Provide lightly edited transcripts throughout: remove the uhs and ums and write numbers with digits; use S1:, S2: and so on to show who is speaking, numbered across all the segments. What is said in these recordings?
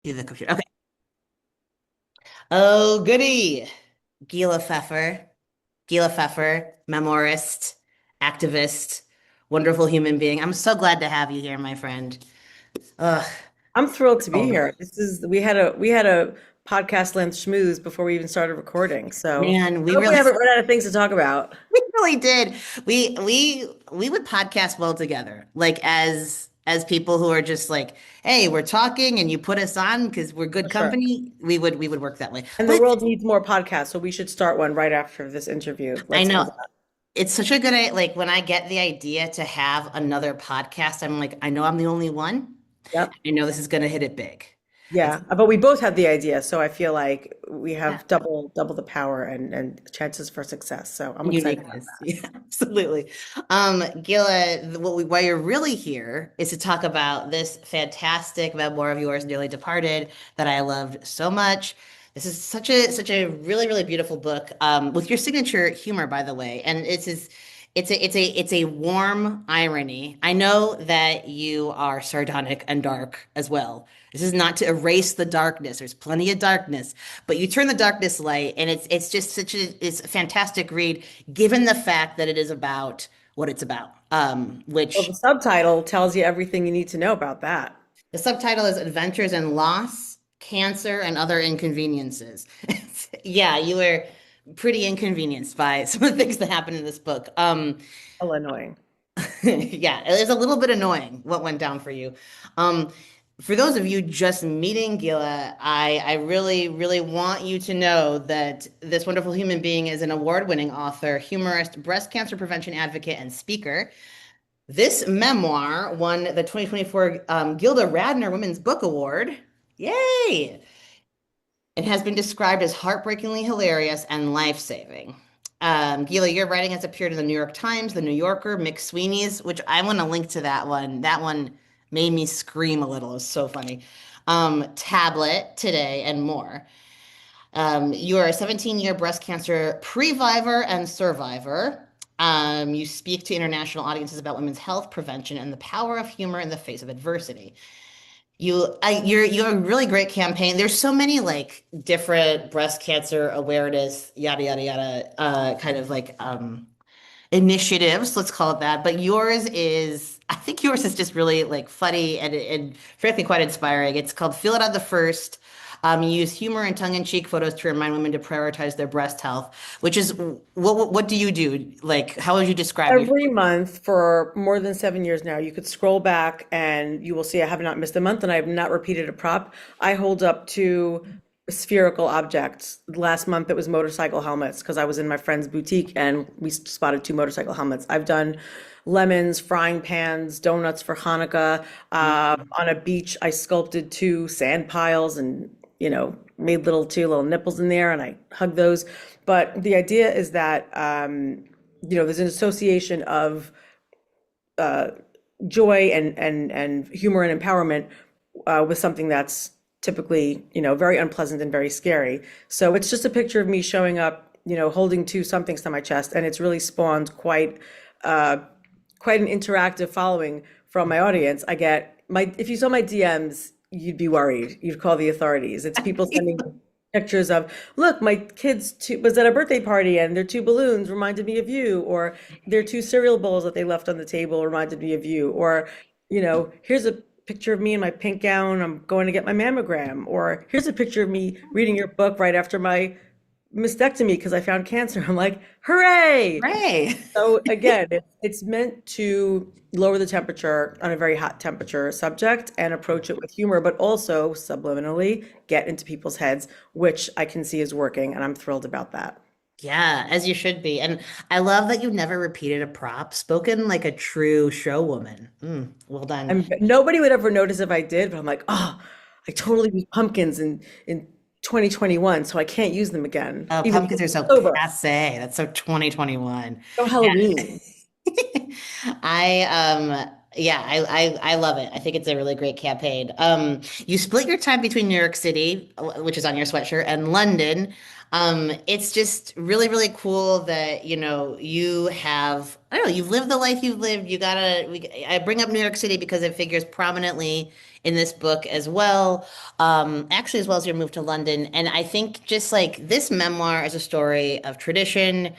S1: Do the computer. Okay. Oh, goody. Gila Pfeffer. Gila Pfeffer, memoirist, activist, wonderful human being. I'm so glad to have you here, my friend. Ugh.
S2: I'm thrilled to be
S1: Oh,
S2: here. We had a podcast length schmooze before we even started recording. So
S1: man,
S2: I
S1: we
S2: hope we
S1: really
S2: haven't run out of things to talk about.
S1: we really did. We would podcast well together. Like as people who are just like, hey, we're talking and you put us on because we're good
S2: For sure.
S1: company. We would work that way.
S2: And the
S1: But
S2: world needs more podcasts, so we should start one right after this interview.
S1: I
S2: Let's. How's
S1: know
S2: that?
S1: it's such a like when I get the idea to have another podcast, I'm like, I know I'm the only one.
S2: Yep.
S1: I know this is gonna hit it big. It's
S2: Yeah, but we both had the idea, so I feel like we
S1: yeah,
S2: have double the power and chances for success. So I'm excited about
S1: uniqueness. Yeah, absolutely. Gila, why you're really here is to talk about this fantastic memoir of yours, Nearly Departed, that I loved so much. This is such a really, really beautiful book, with your signature humor, by the way. And it's a warm irony. I know that you are sardonic and dark as well. This is not to erase the darkness. There's plenty of darkness, but you turn the darkness light, and it's just it's a fantastic read, given the fact that it is about what it's about.
S2: Well, the
S1: Which
S2: subtitle tells you everything you need to know about that.
S1: the subtitle is Adventures in Loss, Cancer, and Other Inconveniences. Yeah, you were pretty inconvenienced by some of the things that happen in this book.
S2: Oh, annoying.
S1: Yeah, it is a little bit annoying what went down for you. Um, for those of you just meeting Gila, I really, really want you to know that this wonderful human being is an award-winning author, humorist, breast cancer prevention advocate, and speaker. This memoir won the 2024 Gilda Radner Women's Book Award. Yay! It has been described as heartbreakingly hilarious and life-saving. Gila, your writing has appeared in the New York Times, the New Yorker, McSweeney's, which I want to link to that one. That one made me scream a little. It was so funny. Tablet, Today, and more. You are a 17-year breast cancer previvor and survivor. You speak to international audiences about women's health, prevention, and the power of humor in the face of adversity. You have a really great campaign. There's so many like different breast cancer awareness, yada yada yada, kind of like initiatives, let's call it that. But yours is, I think yours is just really like funny and frankly quite inspiring. It's called Feel It on the First. You use humor and tongue-in-cheek photos to remind women to prioritize their breast health, which is what do you do? Like, how would you describe your
S2: Every month for more than 7 years now, you could scroll back and you will see I have not missed a month and I have not repeated a prop. I hold up two spherical objects. Last month it was motorcycle helmets because I was in my friend's boutique and we spotted two motorcycle helmets. I've done lemons, frying pans, donuts for Hanukkah. On a beach, I sculpted two sand piles and, made two little nipples in there and I hugged those. But the idea is that there's an association of uh, joy and humor and empowerment with something that's typically, very unpleasant and very scary. So it's just a picture of me showing up, holding two somethings to my chest, and it's really spawned uh, quite an interactive following from my audience. I get my if you saw my DMs, you'd be worried. You'd call the authorities. It's people sending pictures of, look, my kids was at a birthday party and their two balloons reminded me of you, or their two cereal bowls that they left on the table reminded me of you, or, here's a picture of me in my pink gown. I'm going to get my mammogram, or here's a picture of me reading your book right after my mastectomy because I found cancer. I'm like, hooray!
S1: Right.
S2: So again, it's meant to lower the temperature on a very hot temperature subject and approach it with humor, but also subliminally get into people's heads, which I can see is working, and I'm thrilled about that.
S1: Yeah, as you should be. And I love that you never repeated a prop, spoken like a true show woman. Well done.
S2: And nobody would ever notice if I did, but I'm like, oh, I totally used pumpkins in 2021, so I can't use them again,
S1: Oh,
S2: even
S1: pumpkins are so
S2: though I'm sober.
S1: passe. That's so 2021.
S2: No
S1: Yeah.
S2: Halloween.
S1: I Yeah, I love it. I think it's a really great campaign. You split your time between New York City, which is on your sweatshirt, and London. It's just really, really cool that, you have, I don't know, you've lived the life you've lived. I bring up New York City because it figures prominently in this book as well. Actually, as well as your move to London. And I think just like this memoir is a story of tradition,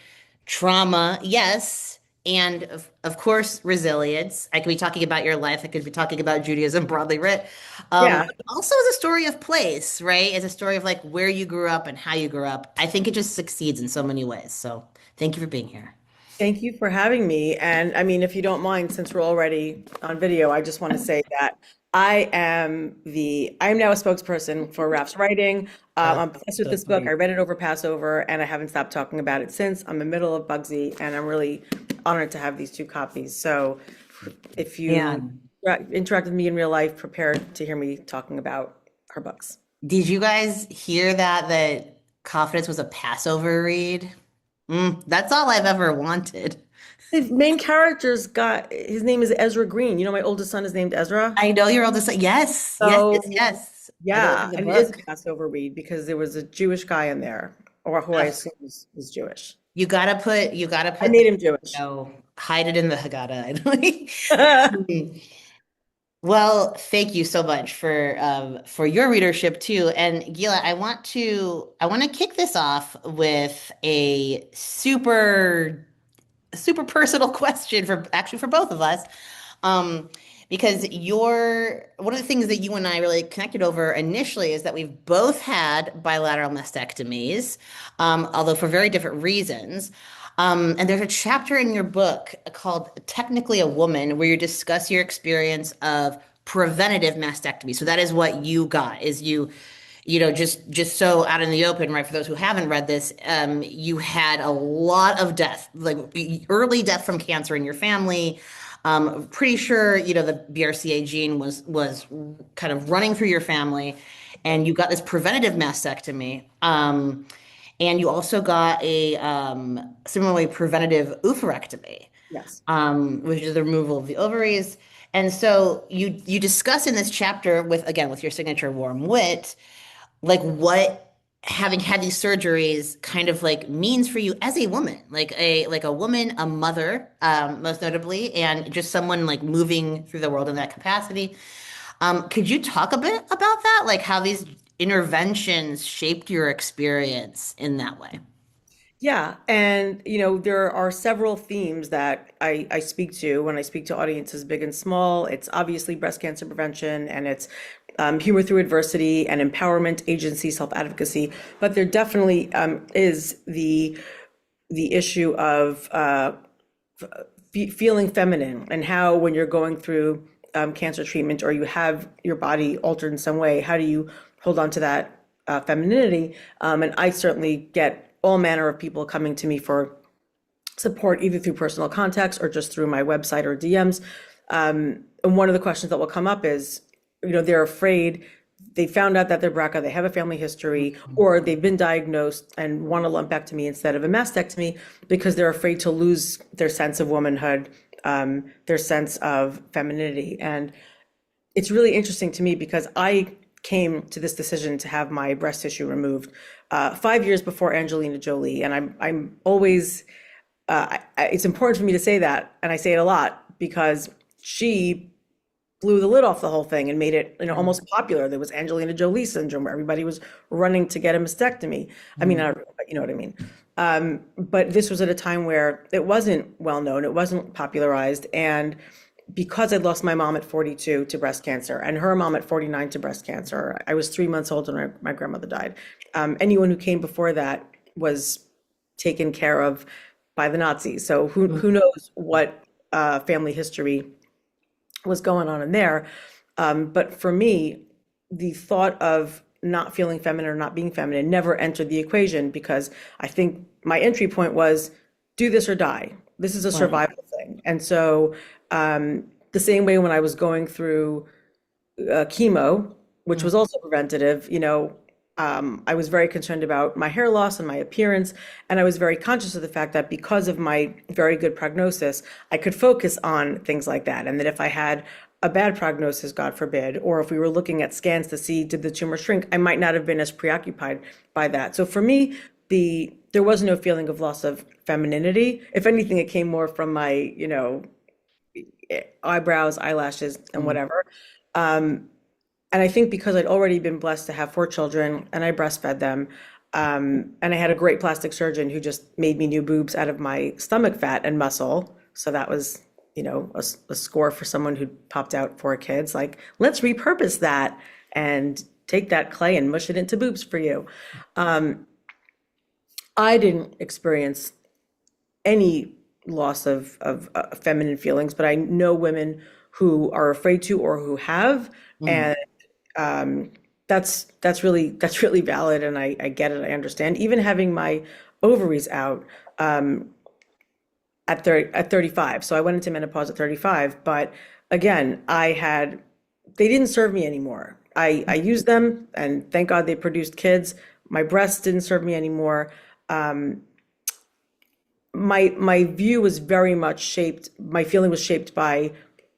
S1: trauma, yes, and of course, resilience. I could be talking about your life. I could be talking about Judaism broadly writ.
S2: Yeah.
S1: But also as a story of place, right? As a story of like where you grew up and how you grew up. I think it just succeeds in so many ways. So thank you for being here.
S2: Thank you for having me. And I mean, if you don't mind, since we're already on video, I just want to say that I'm now a spokesperson for Raf's writing. I'm obsessed with
S1: So
S2: this book. I
S1: sweet.
S2: read it over Passover and I haven't stopped talking about it since. I'm in the middle of Bugsy and I'm really honored to have these two copies. So if you
S1: Man,
S2: interact with me in real life, prepare to hear me talking about her books.
S1: did you guys hear that Confidence was a Passover read? That's all I've ever wanted.
S2: The main character's got his name is Ezra Green. You know, my oldest son is named Ezra.
S1: I know you're all just like, yes, yes, yes,
S2: So
S1: yes. I know it's in
S2: yeah,
S1: the
S2: and it is a
S1: book.
S2: Passover read because there was a Jewish guy in there, or who I
S1: Ugh.
S2: assume is Jewish.
S1: You gotta
S2: I
S1: put
S2: made him Jewish.
S1: hide it in the Haggadah. Well, thank you so much for your readership too. And Gila, I want to kick this off with a super personal question for both of us. Um, because one of the things that you and I really connected over initially is that we've both had bilateral mastectomies, although for very different reasons. And there's a chapter in your book called Technically a Woman where you discuss your experience of preventative mastectomy. So that is what you got, is just so out in the open, right? For those who haven't read this, you had a lot of death, like early death from cancer in your family. Pretty sure, the BRCA gene was kind of running through your family, and you got this preventative mastectomy. And you also got a similarly preventative oophorectomy,
S2: Yes.
S1: which is the removal of the ovaries. And so you discuss in this chapter with your signature warm wit, like what having had these surgeries kind of like means for you as a woman, like a woman, a mother, most notably, and just someone like moving through the world in that capacity. Could you talk a bit about that, like how these interventions shaped your experience in that way?
S2: Yeah, and there are several themes that I speak to when I speak to audiences big and small. It's obviously breast cancer prevention and it's humor through adversity and empowerment, agency, self-advocacy. But there definitely is the issue of feeling feminine and how when you're going through cancer treatment or you have your body altered in some way, how do you hold on to that femininity? And I certainly get all manner of people coming to me for support, either through personal contacts or just through my website or DMs. And one of the questions that will come up is, they're afraid they found out that they're BRCA, they have a family history, or they've been diagnosed and want a lumpectomy instead of a mastectomy because they're afraid to lose their sense of womanhood, their sense of femininity. And it's really interesting to me because I came to this decision to have my breast tissue removed 5 years before Angelina Jolie, and I'm always it's important for me to say that, and I say it a lot because she blew the lid off the whole thing and made it, almost popular. There was Angelina Jolie syndrome where everybody was running to get a mastectomy. I mean, I don't, but you know what I mean. But this was at a time where it wasn't well known, it wasn't popularized, and because I lost my mom at 42 to breast cancer and her mom at 49 to breast cancer, I was 3 months old when my grandmother died. Anyone who came before that was taken care of by the Nazis. So who knows what family history was going on in there. But for me, the thought of not feeling feminine or not being feminine never entered the equation because I think my entry point was do this or die. This is a
S1: Right.
S2: survival thing. And so the same way when I was going through chemo, which was also preventative, I was very concerned about my hair loss and my appearance, and I was very conscious of the fact that because of my very good prognosis, I could focus on things like that. And that if I had a bad prognosis, God forbid, or if we were looking at scans to see did the tumor shrink, I might not have been as preoccupied by that. So for me, there was no feeling of loss of femininity. If anything, it came more from my, eyebrows, eyelashes, and
S1: Mm.
S2: whatever. And I think because I'd already been blessed to have four children and I breastfed them, and I had a great plastic surgeon who just made me new boobs out of my stomach fat and muscle. So that was, a score for someone who popped out four kids. Like, let's repurpose that and take that clay and mush it into boobs for you. I didn't experience any loss of feminine feelings, but I know women who are afraid to or who have,
S1: Mm.
S2: and that's really valid, and I get it, I understand. Even having my ovaries out at 35, so I went into menopause at 35, but again, they didn't serve me anymore. I used them, and thank God they produced kids. My breasts didn't serve me anymore. My view was very much shaped, my feeling was shaped by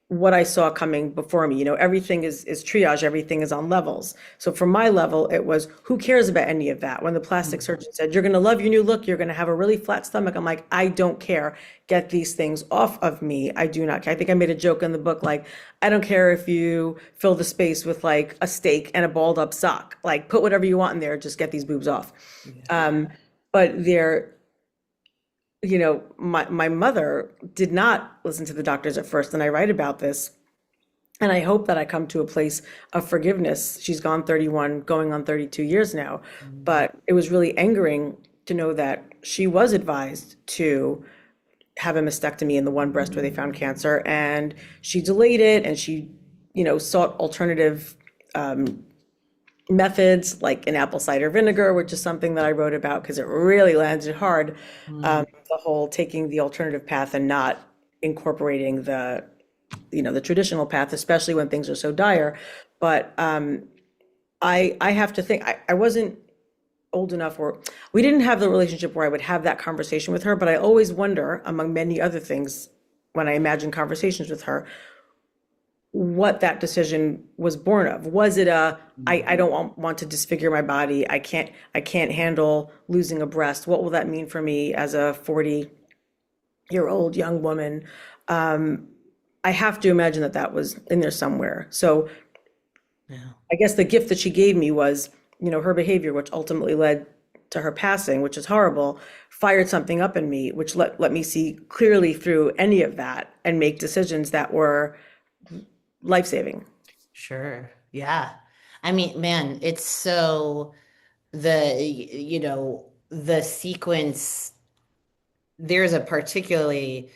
S2: what I saw coming before me. Everything is triage, everything is on levels. So for my level, it was, who cares about any of that? When the plastic surgeon said, you're going to love your new look, you're going to have a really flat stomach, I'm like, I don't care. Get these things off of me. I do not care. I think I made a joke in the book, like, I don't care if you fill the space with like a steak and a balled up sock. Like, put whatever you want in there, just get these boobs off. But my mother did not listen to the doctors at first, and I write about this. And I hope that I come to a place of forgiveness. She's gone 31, going on 32 years now.
S1: Mm.
S2: But it was really angering to know that she was advised to have a mastectomy in the one breast where they found cancer. And she delayed it, and she, sought alternative methods like an apple cider vinegar, which is something that I wrote about because it really landed hard.
S1: Mm.
S2: The whole taking the alternative path and not incorporating the traditional path, especially when things are so dire. But I have to think I wasn't old enough, or we didn't have the relationship where I would have that conversation with her. But I always wonder, among many other things, when I imagine conversations with her, what that decision was born of. Was it I don't want to disfigure my body. I can't handle losing a breast. What will that mean for me as a 40-year-old young woman? I have to imagine that that was in there somewhere. So
S1: Yeah.
S2: I guess the gift that she gave me was, her behavior, which ultimately led to her passing, which is horrible, fired something up in me, which let me see clearly through any of that and make decisions that were life-saving.
S1: Sure. Yeah. I mean, man, it's so the sequence, there's a particularly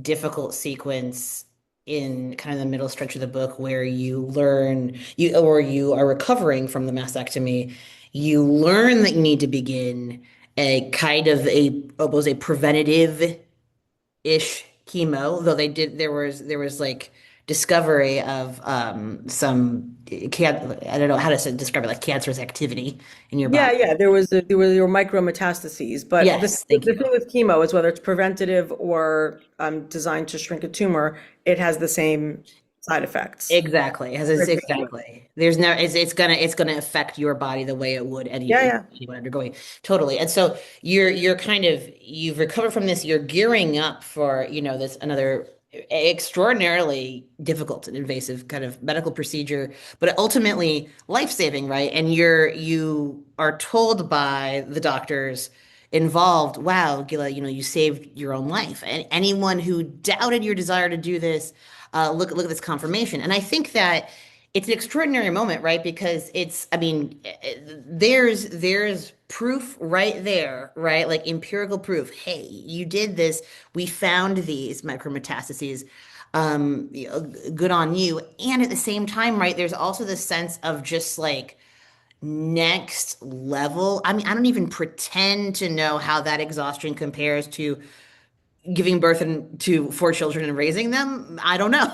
S1: difficult sequence in kind of the middle stretch of the book where you are recovering from the mastectomy. You learn that you need to begin a kind of a almost a preventative ish chemo, though there was like discovery of some can I don't know how to describe it, like cancerous activity in your
S2: Yeah,
S1: body.
S2: yeah, there were micrometastases, but
S1: Yes, thank
S2: the
S1: you.
S2: thing with chemo is whether it's preventative or designed to shrink a tumor, it has the same side effects.
S1: Exactly. Exactly. It's gonna affect your body the way it would
S2: Yeah, yeah.
S1: anyone undergoing. Totally. And so you've recovered from this, you're gearing up for, this another extraordinarily difficult and invasive kind of medical procedure, but ultimately life-saving, right? And you are told by the doctors involved, wow, Gila, you saved your own life. And anyone who doubted your desire to do this, look at this confirmation. And I think that it's an extraordinary moment, right? Because I mean, there's proof right there, right? Like empirical proof. Hey, you did this. We found these micrometastases. Good on you. And at the same time, right, there's also this sense of just like next level. I mean, I don't even pretend to know how that exhaustion compares to giving birth to four children and raising them. I don't know,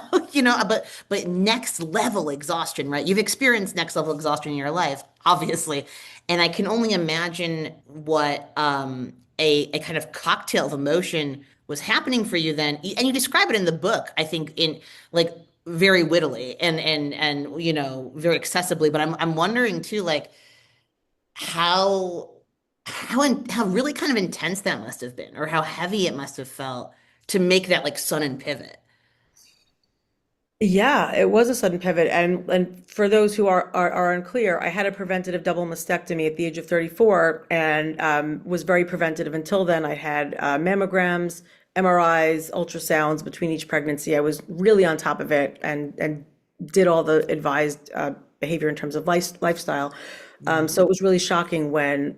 S1: but next level exhaustion, right? You've experienced next level exhaustion in your life. obviously. And I can only imagine what a kind of cocktail of emotion was happening for you then. And you describe it in the book, I think, in like very wittily and very accessibly. But I'm wondering too, like how how really kind of intense that must have been, or how heavy it must have felt to make that like sudden pivot.
S2: Yeah, it was a sudden pivot. And for those who are unclear, I had a preventative double mastectomy at the age of 34 and was very preventative until then. I had mammograms, MRIs, ultrasounds between each pregnancy. I was really on top of it and did all the advised behavior in terms of lifestyle. So it was really shocking when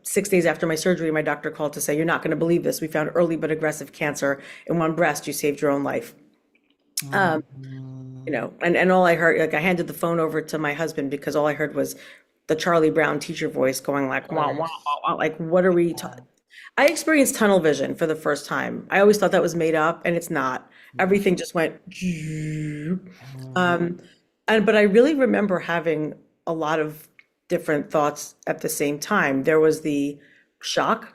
S2: 6 days after my surgery, my doctor called to say, "You're not going to believe this. We found early but aggressive cancer in one breast. You saved your own life." And all I heard, like I handed the phone over to my husband because all I heard was the Charlie Brown teacher voice going like, wah, wah, wah, wah, like, what are we talking? I experienced tunnel vision for the first time. I always thought that was made up, and it's not. Everything just went, um, but I really remember having a lot of different thoughts at the same time. There was the shock.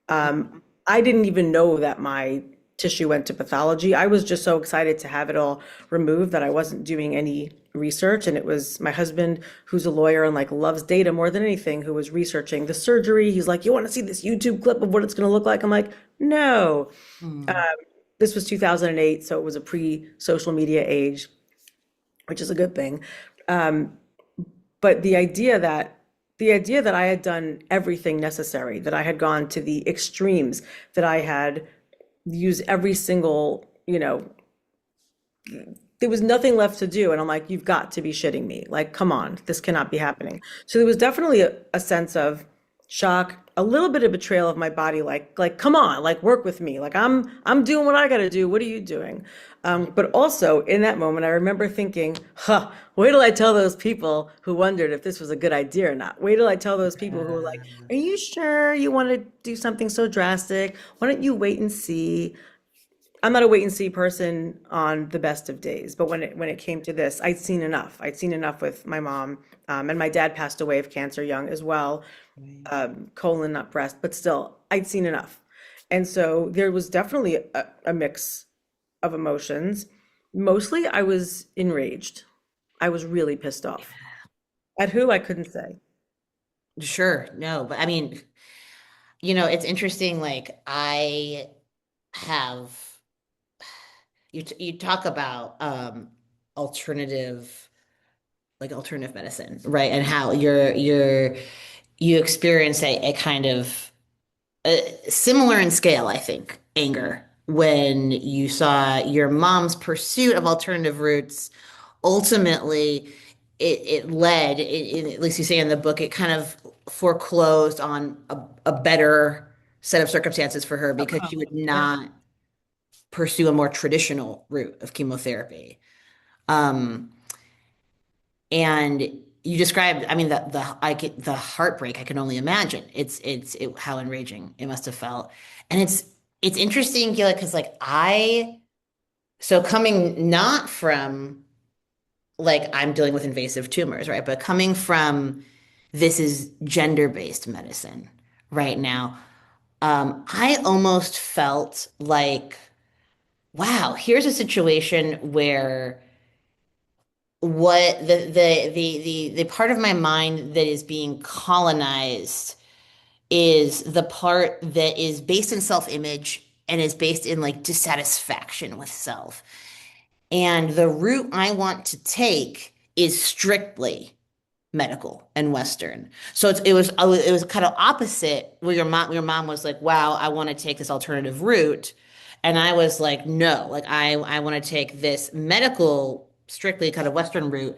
S2: I didn't even know that my tissue went to pathology. I was just so excited to have it all removed that I wasn't doing any research. And it was my husband, who's a lawyer and like loves data more than anything, who was researching the surgery. He's like, "You want to see this YouTube clip of what it's going to look like?" I'm like, "No." Um,
S1: Mm.
S2: this was 2008, so it was a pre-social media age, which is a good thing. Um, but the idea that I had done everything necessary, that I had gone to the extremes, that I had used every single, there was nothing left to do. And I'm like, "You've got to be shitting me. Like, come on, this cannot be happening." So there was definitely a sense of shock, a little bit of betrayal of my body, like, come on, like work with me. Like I'm doing what I gotta do. What are you doing? But also in that moment, I remember thinking, wait till I tell those people who wondered if this was a good idea or not. Wait till I tell those people who were like, "Are you sure you want to do something so drastic? Why don't you wait and see?" I'm not a wait and see person on the best of days, but when it came to this, I'd seen enough. I'd seen enough with my mom, and my dad passed away of cancer young as well,
S1: Right.
S2: colon, not breast, but still, I'd seen enough. And so there was definitely a mix of emotions. Mostly, I was enraged. I was really pissed off. At who? I couldn't say.
S1: Sure, no, but I mean, it's interesting. Like I have you talk about alternative alternative medicine, right? And how you experience a kind of similar in scale, I think, anger when you saw your mom's pursuit of alternative routes. Ultimately, it led, at least you say in the book, it kind of foreclosed on a better set of circumstances for her because she would
S2: Yeah.
S1: not pursue a more traditional route of chemotherapy. Um, and you described, I mean, the heartbreak. I can only imagine. How enraging it must have felt, and it's interesting, Gila, because like so coming not from like I'm dealing with invasive tumors, right? But coming from this is gender-based medicine right now. I almost felt like, wow, here's a situation where what the part of my mind that is being colonized is the part that is based in self-image and is based in like dissatisfaction with self. And the route I want to take is strictly medical and Western. So it was kind of opposite where your mom was like, "Wow, I want to take this alternative route," and I was like, "No, like I want to take this medical, strictly kind of Western route."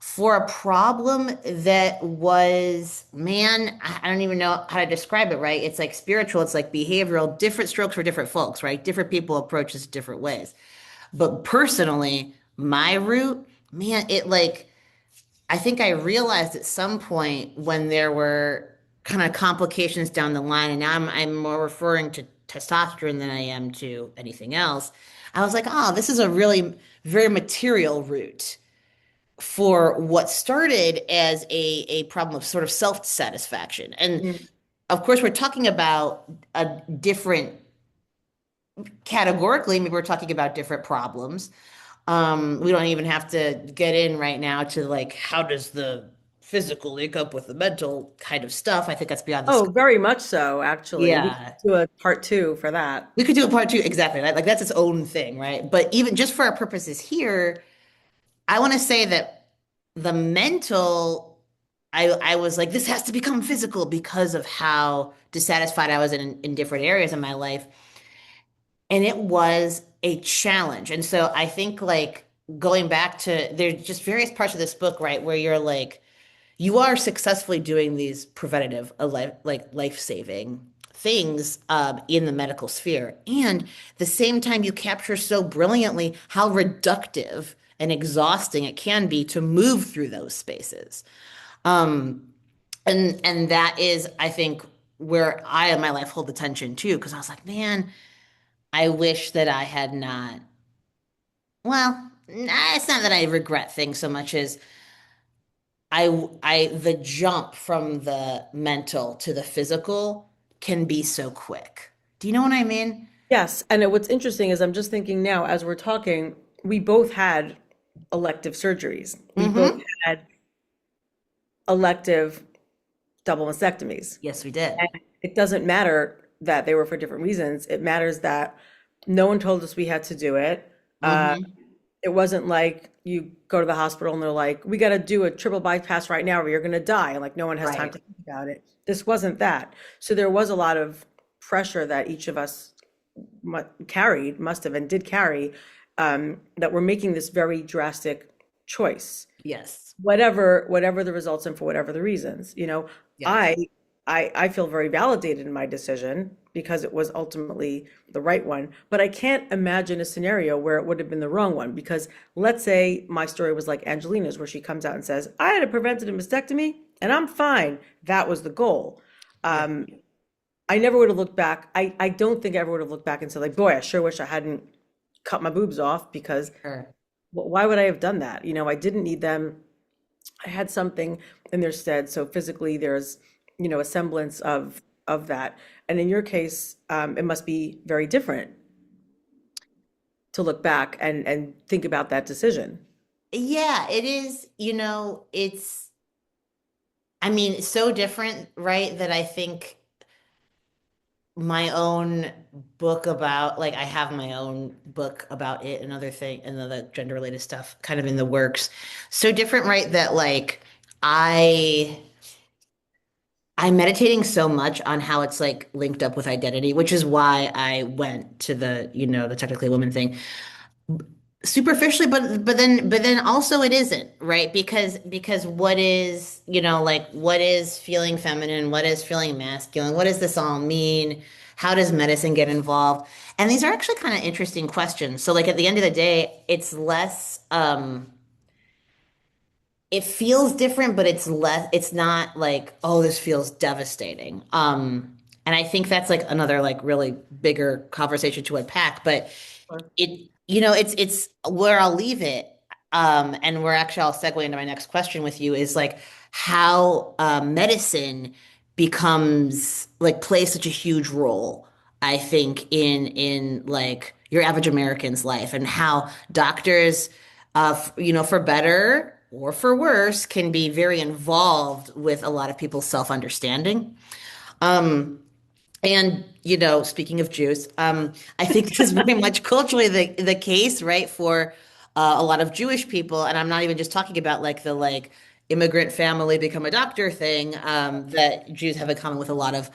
S1: For a problem that was, man, I don't even know how to describe it, right? It's like spiritual, it's like behavioral, different strokes for different folks, right? Different people approach this different ways. But personally, my route, man, it like I think I realized at some point when there were kind of complications down the line, and now I'm more referring to testosterone than I am to anything else. I was like, oh, this is a really very material route for what started as a problem of sort of self-satisfaction. And
S2: Mm.
S1: of course, we're talking about a different categorically, maybe we're talking about different problems. We don't even have to get in right now to like how does the physical link up with the mental kind of stuff. I think that's beyond the
S2: Oh,
S1: scope.
S2: very much so, actually. We could
S1: Yeah.
S2: do a part two for that.
S1: We could do a part two, exactly. Right? Like that's its own thing, right? But even just for our purposes here, I want to say that the mental, I was like, this has to become physical because of how dissatisfied I was in different areas of my life. And it was a challenge. And so I think like going back to there's just various parts of this book, right, where you're like, you are successfully doing these preventative, like life-saving things in the medical sphere. And the same time, you capture so brilliantly how reductive and exhausting it can be to move through those spaces. Um, and that is, I think, where I in my life hold the tension too, because I was like, man, I wish that I had not. Well, it's not that I regret things so much as the jump from the mental to the physical can be so quick. Do you know what I mean?
S2: Yes, and what's interesting is I'm just thinking now, as we're talking, we both had elective surgeries. We both
S1: Mm-hmm.
S2: had elective double mastectomies.
S1: Yes, we did.
S2: And it doesn't matter that they were for different reasons. It matters that no one told us we had to do it. Uh,
S1: Mm-hmm.
S2: it wasn't like you go to the hospital and they're like, we got to do a triple bypass right now or you're going to die. And like, no one has time
S1: Right.
S2: to think about it. This wasn't that. So there was a lot of pressure that each of us must have, and did carry, that we're making this very drastic choice,
S1: Yes.
S2: whatever the results and for whatever the reasons.
S1: Yes.
S2: I I feel very validated in my decision because it was ultimately the right one, but I can't imagine a scenario where it would have been the wrong one because let's say my story was like Angelina's where she comes out and says, I had a preventative mastectomy and I'm fine. That was the goal.
S1: Yeah.
S2: Um, I never would have looked back. I don't think I ever would have looked back and said like, boy, I sure wish I hadn't cut my boobs off because
S1: Sure.
S2: why would I have done that? I didn't need them. I had something in their stead. So physically, there's, a semblance of that. And in your case, it must be very different to look back and think about that decision.
S1: Yeah, it is, I mean, it's so different, right? That I think my own book about like I have my own book about it and other thing and the gender related stuff kind of in the works. So different, right? That like I I'm meditating so much on how it's like linked up with identity, which is why I went to the technically woman thing superficially, but then also it isn't, right? Because what is, like what is feeling feminine, what is feeling masculine, what does this all mean? How does medicine get involved? And these are actually kind of interesting questions. So like at the end of the day, it's less it feels different, but it's not like, oh, this feels devastating. And I think that's like another like really bigger conversation to unpack, but
S2: Sure.
S1: it's where I'll leave it. And where actually I'll segue into my next question with you is like how medicine becomes like plays such a huge role, I think, in like your average American's life and how doctors, for better or for worse, can be very involved with a lot of people's self-understanding. Um, and speaking of Jews, I think this is very much culturally the case, right, for a lot of Jewish people, and I'm not even just talking about like the like immigrant family become a doctor thing that Jews have in common with a lot of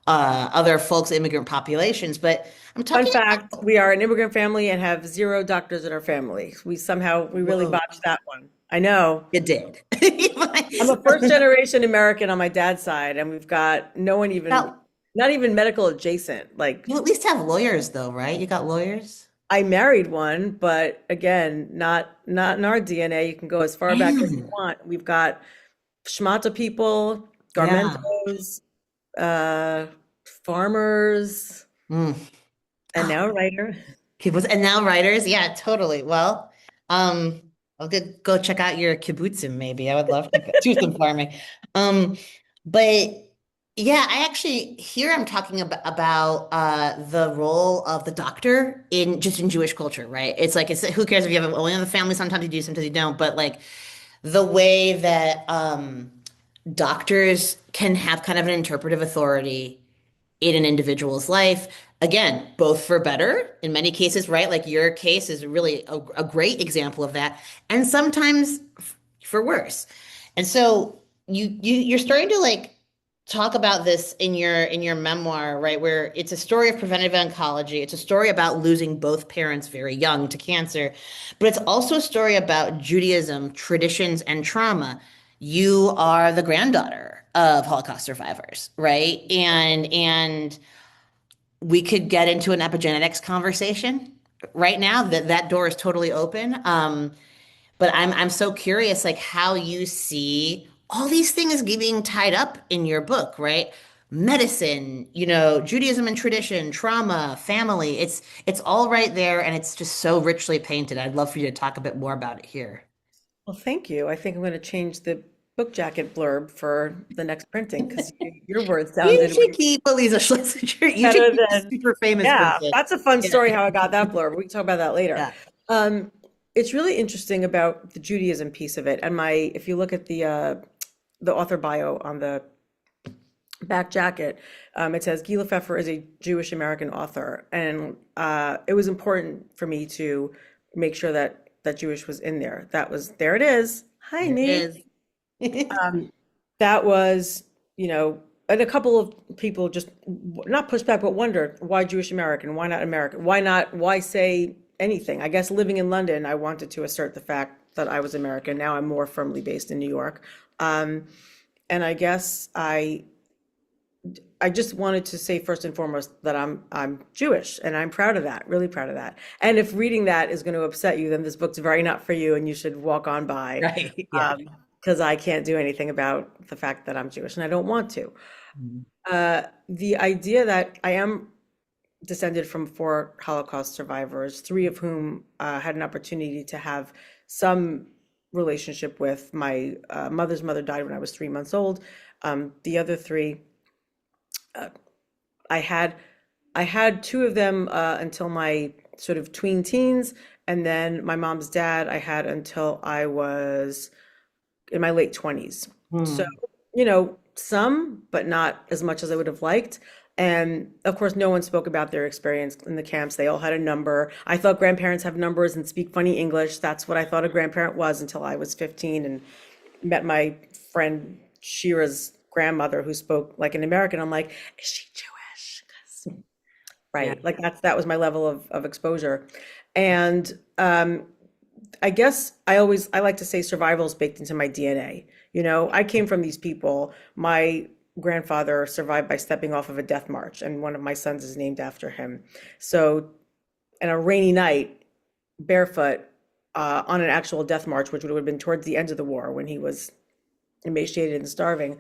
S1: other folks, immigrant populations, but I'm
S2: Fun
S1: talking
S2: fact,
S1: about
S2: we are an immigrant family and have zero doctors in our family. We really
S1: whoa,
S2: botched that one. I know.
S1: you did.
S2: I'm a first generation American on my dad's side, and we've got no one even,
S1: Now,
S2: not even medical adjacent. Like
S1: you at least have lawyers though, right? You got lawyers?
S2: I married one, but again, not in our DNA. You can go as far back as you
S1: Man,
S2: want. We've got schmata people,
S1: yeah.
S2: garmentos, uh, farmers,
S1: Mm.
S2: and now a writer.
S1: People and now writers, yeah, totally. Well, um, I'll go check out your kibbutzim maybe. I would love to do some farming. Um, but yeah, I actually here I'm talking about the role of the doctor in just in Jewish culture, right? It's like it's who cares if you have only in the family, sometimes you do, sometimes you don't, but like the way that doctors can have kind of an interpretive authority in an individual's life. Again, both for better in many cases, right? Like your case is really a great example of that, and sometimes for worse. And so you're starting to like talk about this in your memoir, right? Where it's a story of preventative oncology. It's a story about losing both parents very young to cancer, but it's also a story about Judaism, traditions, and trauma. You are the granddaughter of Holocaust survivors, right? And we could get into an epigenetics conversation right now. That door is totally open. But I'm so curious, like how you see all these things being tied up in your book, right? Medicine, Judaism and tradition, trauma, family. It's all right there, and it's just so richly painted. I'd love for you to talk a bit more about it here.
S2: Well, thank you. I think I'm going to change the book jacket blurb for the next printing because your words
S1: You
S2: sounded
S1: should
S2: way
S1: keep Elisa Schlesinger. You should
S2: better
S1: keep the
S2: than,
S1: super famous
S2: yeah,
S1: version.
S2: that's a fun
S1: Yeah,
S2: story how I got that blurb. We can talk about that later.
S1: yeah.
S2: Um, it's really interesting about the Judaism piece of it. And if you look at the author bio on the back jacket, it says Gila Pfeffer is a Jewish American author, and it was important for me to make sure that Jewish was in there. That was there. It is. Hi,
S1: There
S2: Nate.
S1: it is.
S2: That was, and a couple of people just not pushed back, but wondered why Jewish American? Why not American? Why not? Why say anything? I guess living in London, I wanted to assert the fact that I was American. Now I'm more firmly based in New York. Um, and I guess I just wanted to say first and foremost that I'm Jewish and I'm proud of that, really proud of that. And if reading that is going to upset you, then this book's very not for you and you should walk on by.
S1: Right. Yeah.
S2: Because I can't do anything about the fact that I'm Jewish and I don't want to.
S1: Mhm.
S2: The idea that I am descended from four Holocaust survivors, three of whom had an opportunity to have some relationship with my mother's mother died when I was 3 months old. The other three, I had I had two of them until my sort of tween teens, and then my mom's dad I had until I was in my late 20s. So,
S1: Hmm.
S2: some, but not as much as I would have liked. And of course, no one spoke about their experience in the camps. They all had a number. I thought grandparents have numbers and speak funny English. That's what I thought a grandparent was until I was 15 and met my friend Shira's grandmother who spoke like an American. I'm like, is she Jewish? 'Cause-
S1: Yeah.
S2: right. Like that was my level of exposure. And I guess I like to say survival is baked into my DNA. I came from these people. My grandfather survived by stepping off of a death march, and one of my sons is named after him. So, on a rainy night, barefoot, on an actual death march, which would have been towards the end of the war when he was emaciated and starving,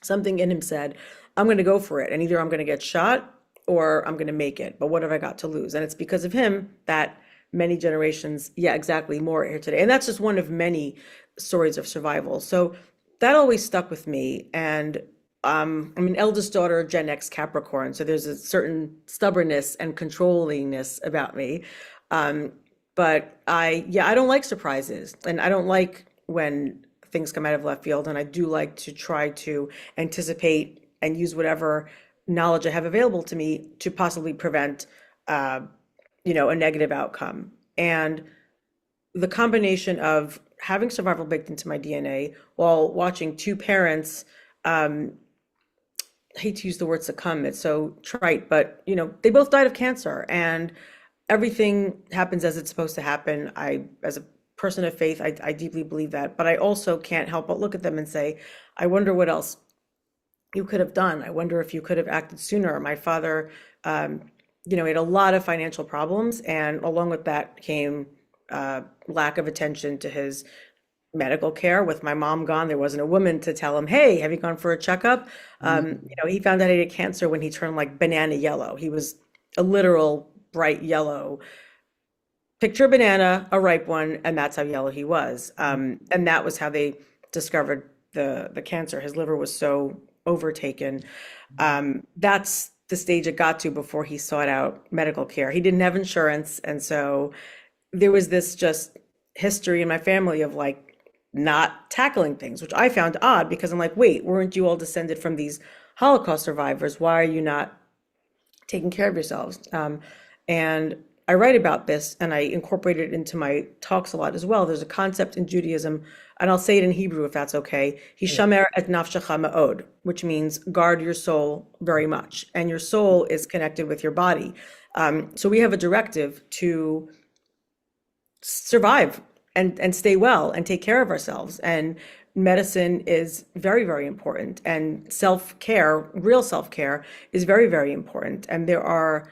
S2: something in him said, I'm going to go for it. And either I'm going to get shot or I'm going to make it. But what have I got to lose? And it's because of him that many generations, yeah, exactly, more are here today. And that's just one of many stories of survival. So that always stuck with me. And I'm an eldest daughter of Gen X Capricorn. So there's a certain stubbornness and controllingness about me. Um, but yeah, I don't like surprises. And I don't like when things come out of left field. And I do like to try to anticipate and use whatever knowledge I have available to me to possibly prevent, uh, a negative outcome. And the combination of having survival baked into my DNA while watching two parents, um, I hate to use the word succumb, it's so trite, but they both died of cancer and everything happens as it's supposed to happen. As a person of faith, I deeply believe that, but I also can't help but look at them and say, I wonder what else you could have done. I wonder if you could have acted sooner. My father, um, he had a lot of financial problems, and along with that came lack of attention to his medical care. With my mom gone, there wasn't a woman to tell him, "Hey, have you gone for a checkup?"
S1: Mm.
S2: He found out he had cancer when he turned like banana yellow. He was a literal bright yellow picture a banana, a ripe one, and that's how yellow he was. And that was how they discovered the cancer. His liver was so overtaken. That's the stage it got to before he sought out medical care. He didn't have insurance, and so there was this just history in my family of like not tackling things, which I found odd because I'm like, wait, weren't you all descended from these Holocaust survivors? Why are you not taking care of yourselves? And I write about this and I incorporate it into my talks a lot as well. There's a concept in Judaism, and I'll say it in Hebrew if that's okay. Hishamer et nafshecha ma'od, which means guard your soul very much. And your soul is connected with your body. So we have a directive to survive and stay well and take care of ourselves. And medicine is very, very important. And self-care, real self-care, is very, very important. And there are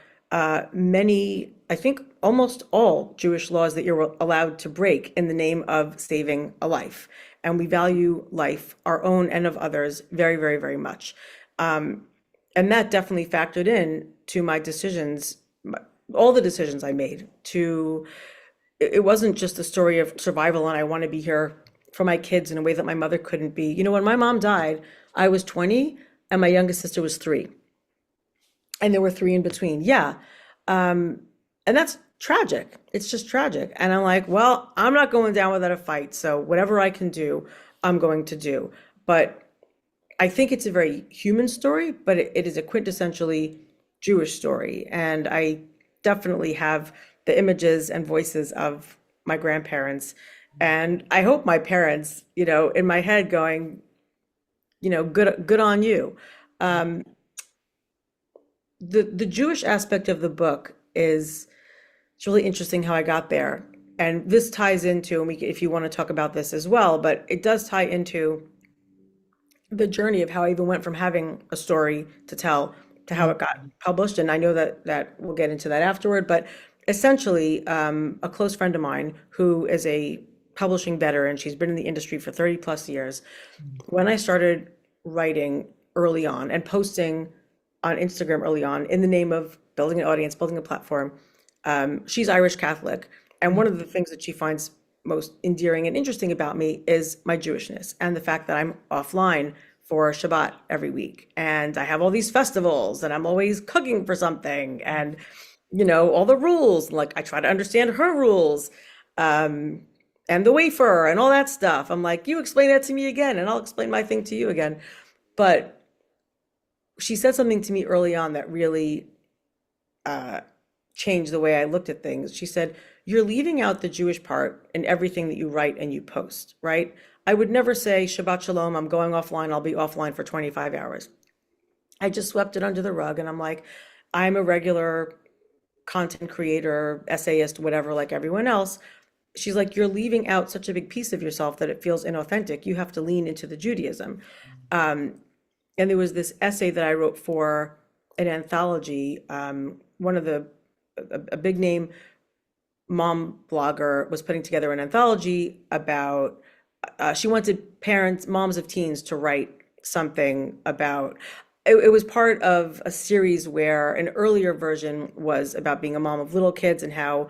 S2: many, I think almost all Jewish laws that you're allowed to break in the name of saving a life. And we value life, our own and of others, very, very, very much. And that definitely factored in to my decisions, all the decisions I made to, it wasn't just a story of survival and I want to be here for my kids in a way that my mother couldn't be. You know, when my mom died, I was 20 and my youngest sister was 3. And there were 3 in between. Yeah. And that's tragic. It's just tragic. And I'm like, well, I'm not going down without a fight. So whatever I can do, I'm going to do. But I think it's a very human story, but it is a quintessentially Jewish story. And I definitely have the images and voices of my grandparents. And I hope my parents, you know, in my head going, you know, good on you. Um, the Jewish aspect of the book is, it's really interesting how I got there. And this ties into, and if you want to talk about this as well, but it does tie into the journey of how I even went from having a story to tell to how it got published. And I know that we'll get into that afterward, but essentially, a close friend of mine who is a publishing veteran, she's been in the industry for 30 plus years. When I started writing early on and posting on Instagram early on in the name of building an audience, building a platform, she's Irish Catholic. And one of the things that she finds most endearing and interesting about me is my Jewishness and the fact that I'm offline for Shabbat every week. And I have all these festivals and I'm always cooking for something and, you know, all the rules. Like I try to understand her rules, and the wafer and all that stuff. I'm like, you explain that to me again and I'll explain my thing to you again. But she said something to me early on that really changed the way I looked at things. She said, you're leaving out the Jewish part in everything that you write and you post, right? I would never say, Shabbat Shalom, I'm going offline, I'll be offline for 25 hours. I just swept it under the rug and I'm like, I'm a regular content creator, essayist, whatever, like everyone else. She's like, you're leaving out such a big piece of yourself that it feels inauthentic. You have to lean into the Judaism. And there was this essay that I wrote for an anthology. One of a big name mom blogger was putting together an anthology about, she wanted parents, moms of teens to write something about, it was part of a series where an earlier version was about being a mom of little kids and how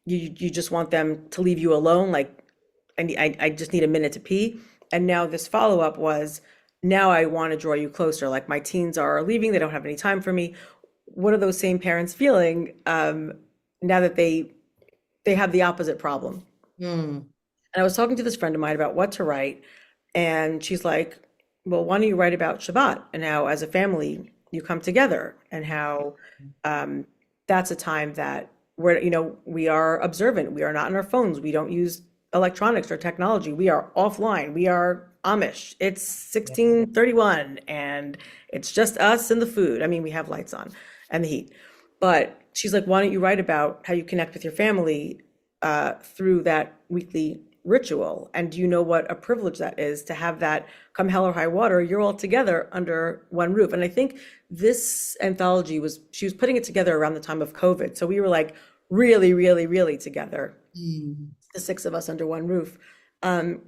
S2: you just want them to leave you alone. Like, I just need a minute to pee. And now this follow-up was, now I want to draw you closer. Like my teens are leaving, they don't have any time for me. What are those same parents feeling now that they have the opposite problem?
S1: Mm.
S2: And I was talking to this friend of mine about what to write, and she's like, well, why don't you write about Shabbat and how as a family you come together and how that's a time that we're, you know, we are observant. We are not on our phones. We don't use electronics or technology. We are offline. We are Amish. It's 1631 and it's just us and the food. I mean, we have lights on and the heat. But she's like, why don't you write about how you connect with your family through that weekly ritual? And do you know what a privilege that is to have that come hell or high water, you're all together under one roof? And I think this anthology she was putting it together around the time of COVID. So we were like really, really, really together, the 6 of us under one roof. And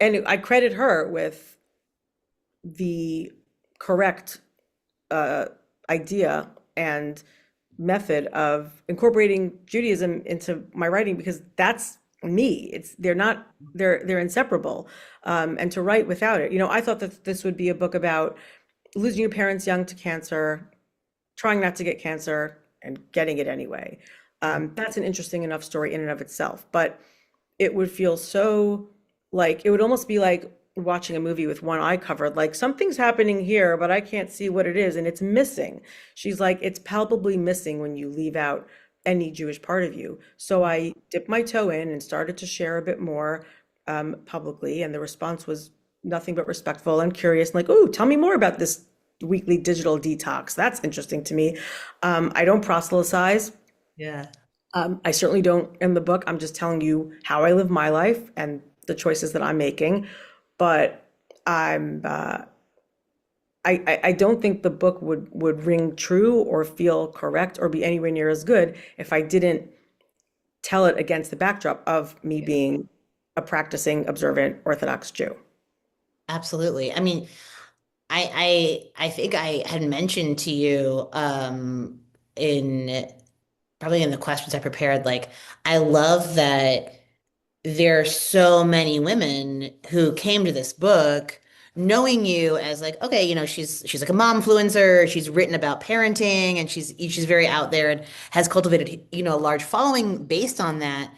S2: I credit her with the correct idea and method of incorporating Judaism into my writing because that's me. It's they're not they're inseparable. And to write without it, I thought that this would be a book about losing your parents young to cancer, trying not to get cancer, and getting it anyway. That's an interesting enough story in and of itself, but it would feel so like it would almost be like watching a movie with one eye covered, like something's happening here, but I can't see what it is, and it's missing. She's like, it's palpably missing when you leave out any Jewish part of you. So I dipped my toe in and started to share a bit more publicly, and the response was nothing but respectful and curious, and like, oh, tell me more about this weekly digital detox. That's interesting to me. I don't proselytize.
S1: Yeah.
S2: I certainly don't in the book. I'm just telling you how I live my life and the choices that I'm making. But I'm I don't think the book would ring true or feel correct or be anywhere near as good if I didn't tell it against the backdrop of me being a practicing observant Orthodox Jew.
S1: Absolutely. I mean, I think I had mentioned to you in probably in the questions I prepared, like I love that there are so many women who came to this book knowing you as like, okay, she's like a mom influencer, she's written about parenting and she's very out there and has cultivated, a large following based on that.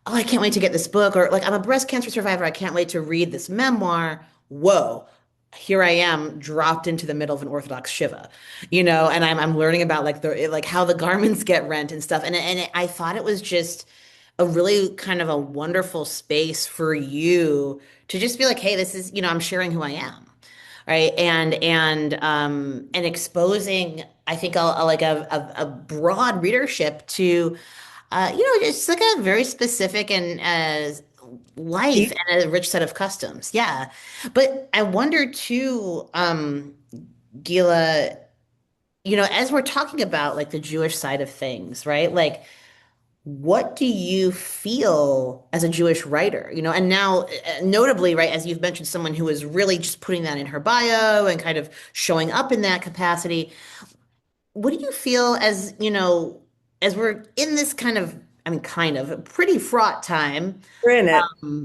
S1: Oh, I can't wait to get this book, or like I'm a breast cancer survivor, I can't wait to read this memoir. Whoa, here I am dropped into the middle of an Orthodox Shiva, and I'm learning about like how the garments get rent and stuff. I thought it was just a really kind of a wonderful space for you to just be like, hey, this is, I'm sharing who I am. Right. And exposing, I think like a broad readership to it's like a very specific and life and a rich set of customs. Yeah. But I wonder too, Gila, as we're talking about like the Jewish side of things, right? Like, what do you feel as a Jewish writer? And now, notably, right, as you've mentioned, someone who is really just putting that in her bio and kind of showing up in that capacity. What do you feel as we're in this kind of, I mean, kind of a pretty fraught time,
S2: We're in it.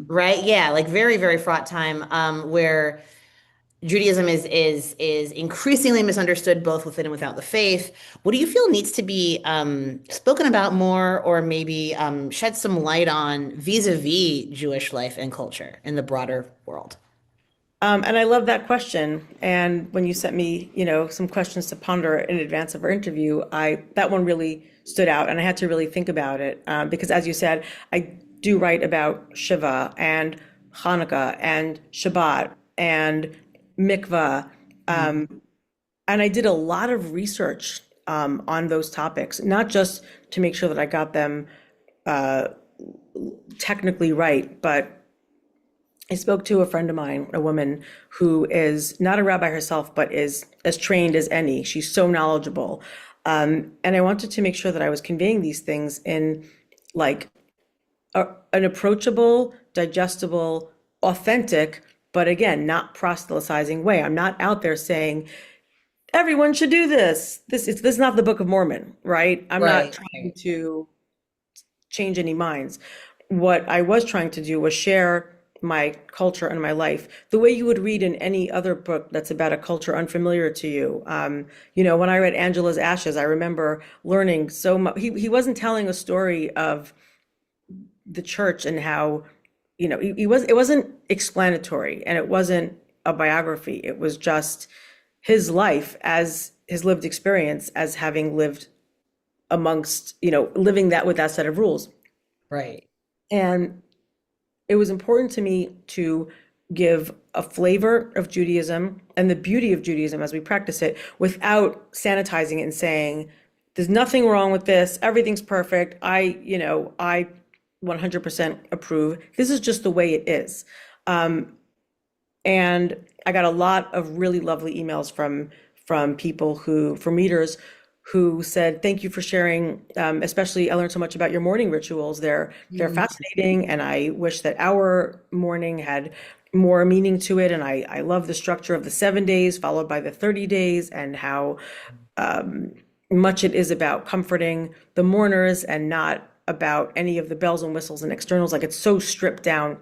S1: right? Yeah, like very, very fraught time, where Judaism is increasingly misunderstood both within and without the faith. What do you feel needs to be spoken about more, or maybe shed some light on vis-a-vis Jewish life and culture in the broader world?
S2: And I love that question. And when you sent me, some questions to ponder in advance of our interview, that one really stood out, and I had to really think about it because, as you said, I do write about Shiva and Hanukkah and Shabbat and mikvah, and I did a lot of research on those topics, not just to make sure that I got them uh, technically right, but I spoke to a friend of mine, a woman who is not a rabbi herself, but is as trained as any. She's so knowledgeable. And I wanted to make sure that I was conveying these things in like an approachable, digestible, authentic, but again, not proselytizing way. I'm not out there saying, everyone should do this. This is not the Book of Mormon, right? I'm not
S1: Right,
S2: trying
S1: right.
S2: to change any minds. What I was trying to do was share my culture and my life the way you would read in any other book that's about a culture unfamiliar to you. When I read Angela's Ashes, I remember learning so much. He wasn't telling a story of the church and how, it wasn't explanatory and it wasn't a biography. It was just his life as his lived experience as having lived amongst, living that with that set of rules.
S1: Right.
S2: And it was important to me to give a flavor of Judaism and the beauty of Judaism as we practice it without sanitizing it and saying, there's nothing wrong with this, everything's perfect. I 100% approve. This is just the way it is. And I got a lot of really lovely emails from people from readers who said, thank you for sharing. Especially, I learned so much about your morning rituals. They're
S1: Mm.
S2: fascinating, and I wish that our morning had more meaning to it. And I love the structure of the 7 days followed by the 30 days, and how much it is about comforting the mourners and not about any of the bells and whistles and externals. Like it's so stripped down.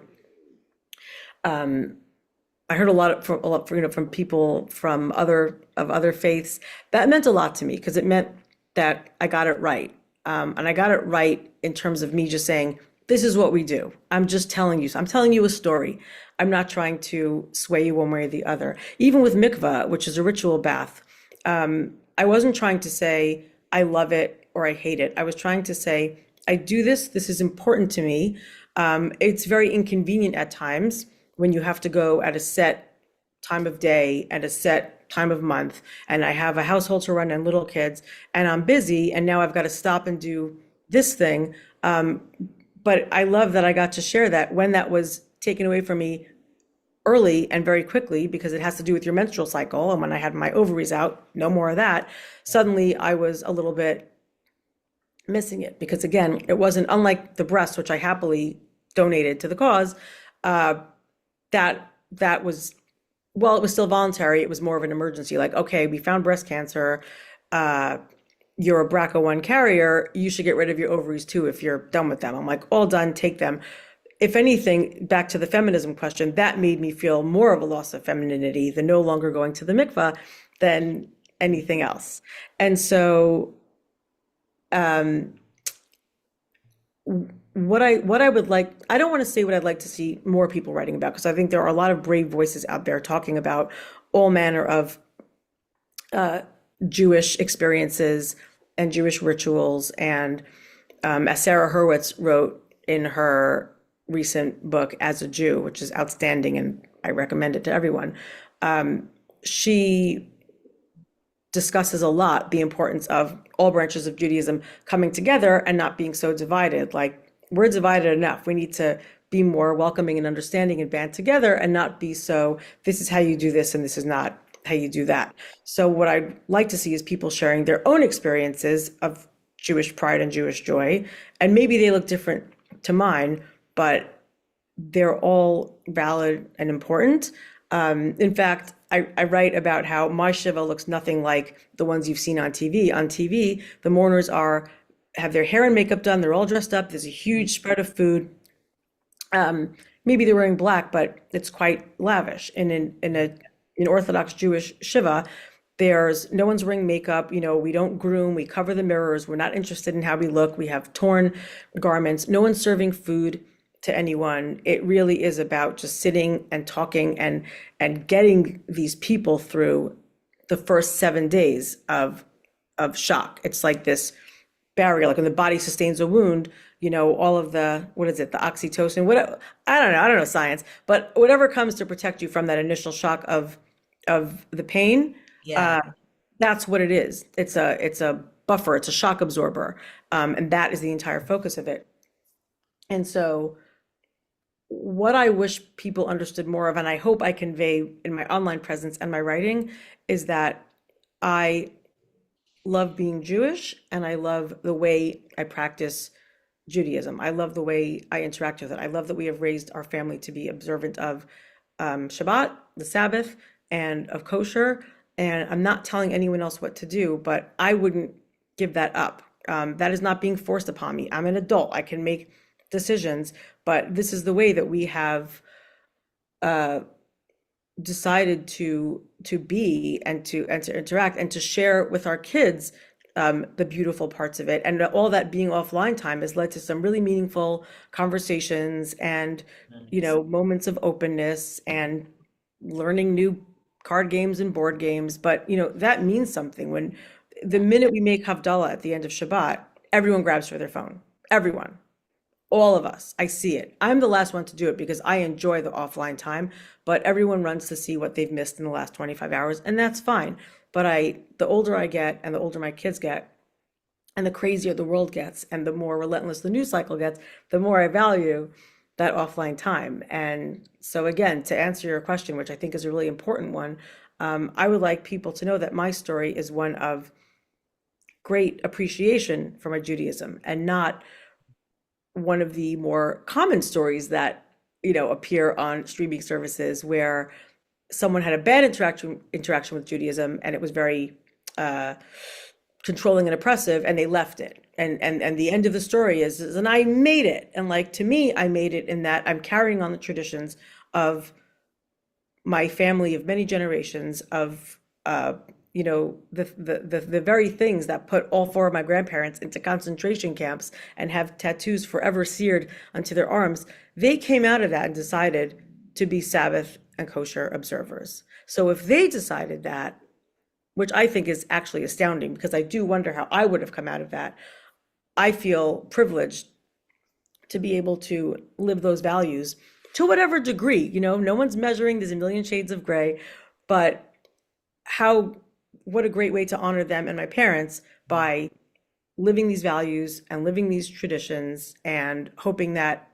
S2: I heard a lot from, from people from other faiths. That meant a lot to me because it meant that I got it right. And I got it right in terms of me just saying, this is what we do. I'm just telling you. So I'm telling you a story. I'm not trying to sway you one way or the other. Even with mikvah, which is a ritual bath, I wasn't trying to say I love it or I hate it. I was trying to say I do this. This is important to me. It's very inconvenient at times when you have to go at a set time of day and a set time of month, and I have a household to run and little kids, and I'm busy, and now I've got to stop and do this thing. But I love that I got to share that when that was taken away from me early and very quickly, because it has to do with your menstrual cycle. And when I had my ovaries out, no more of that. Suddenly I was a little bit missing it because, again, it wasn't unlike the breast, which I happily donated to the cause. That was, well, it was still voluntary. It was more of an emergency. Like, okay, we found breast cancer. You're a BRCA1 carrier. You should get rid of your ovaries too if you're done with them. I'm like, all done, take them. If anything, back to the feminism question, that made me feel more of a loss of femininity, the no longer going to the mikvah, than anything else. And so, what I would like, I don't want to say what I'd like to see more people writing about, because I think there are a lot of brave voices out there talking about all manner of Jewish experiences and Jewish rituals. And as Sarah Hurwitz wrote in her recent book, As a Jew, which is outstanding, and I recommend it to everyone, she discusses a lot the importance of all branches of Judaism coming together and not being so divided. Like, we're divided enough. We need to be more welcoming and understanding and band together and not be so, this is how you do this and this is not how you do that. So what I'd like to see is people sharing their own experiences of Jewish pride and Jewish joy. And maybe they look different to mine, but they're all valid and important. In fact, I write about how my Shiva looks nothing like the ones you've seen on TV. On TV, the mourners have their hair and makeup done. They're all dressed up. There's a huge spread of food. Maybe they're wearing black, but it's quite lavish. And in Orthodox Jewish Shiva, there's no one's wearing makeup. We don't groom. We cover the mirrors. We're not interested in how we look. We have torn garments. No one's serving food to anyone. It really is about just sitting and talking and getting these people through the first 7 days of shock. It's like this barrier, like when the body sustains a wound, all of the, what is it, the oxytocin, whatever, I don't know science, but whatever comes to protect you from that initial shock of the pain,
S1: Yeah.
S2: that's what it is. It's a buffer, it's a shock absorber. And that is the entire focus of it. And so what I wish people understood more of, and I hope I convey in my online presence and my writing, is that I love being Jewish and I love the way I practice Judaism. I love the way I interact with it. I love that we have raised our family to be observant of Shabbat, the Sabbath, and of kosher. And I'm not telling anyone else what to do, but I wouldn't give that up. That is not being forced upon me. I'm an adult. I can make decisions, but this is the way that we have decided to be and to interact and to share with our kids the beautiful parts of it. And all that being offline time has led to some really meaningful conversations and
S1: Nice.
S2: moments of openness and learning new card games and board games. But that means something. When the minute we make Havdalah at the end of Shabbat, everyone grabs for their phone. Everyone. All of us. I see it. I'm the last one to do it because I enjoy the offline time, but everyone runs to see what they've missed in the last 25 hours, and that's fine. But the older I get and the older my kids get, and the crazier the world gets, and the more relentless the news cycle gets, the more I value that offline time. And so again, to answer your question, which I think is a really important one, I would like people to know that my story is one of great appreciation for my Judaism and not one of the more common stories that appear on streaming services where someone had a bad interaction with Judaism and it was very controlling and oppressive, and they left it. And the end of the story is and I made it. And like to me, I made it in that I'm carrying on the traditions of my family of many generations of the very things that put all four of my grandparents into concentration camps and have tattoos forever seared onto their arms. They came out of that and decided to be Sabbath and kosher observers. So if they decided that, which I think is actually astounding because I do wonder how I would have come out of that, I feel privileged to be able to live those values to whatever degree. No one's measuring, there's a million shades of gray, but how, what a great way to honor them and my parents by living these values and living these traditions and hoping that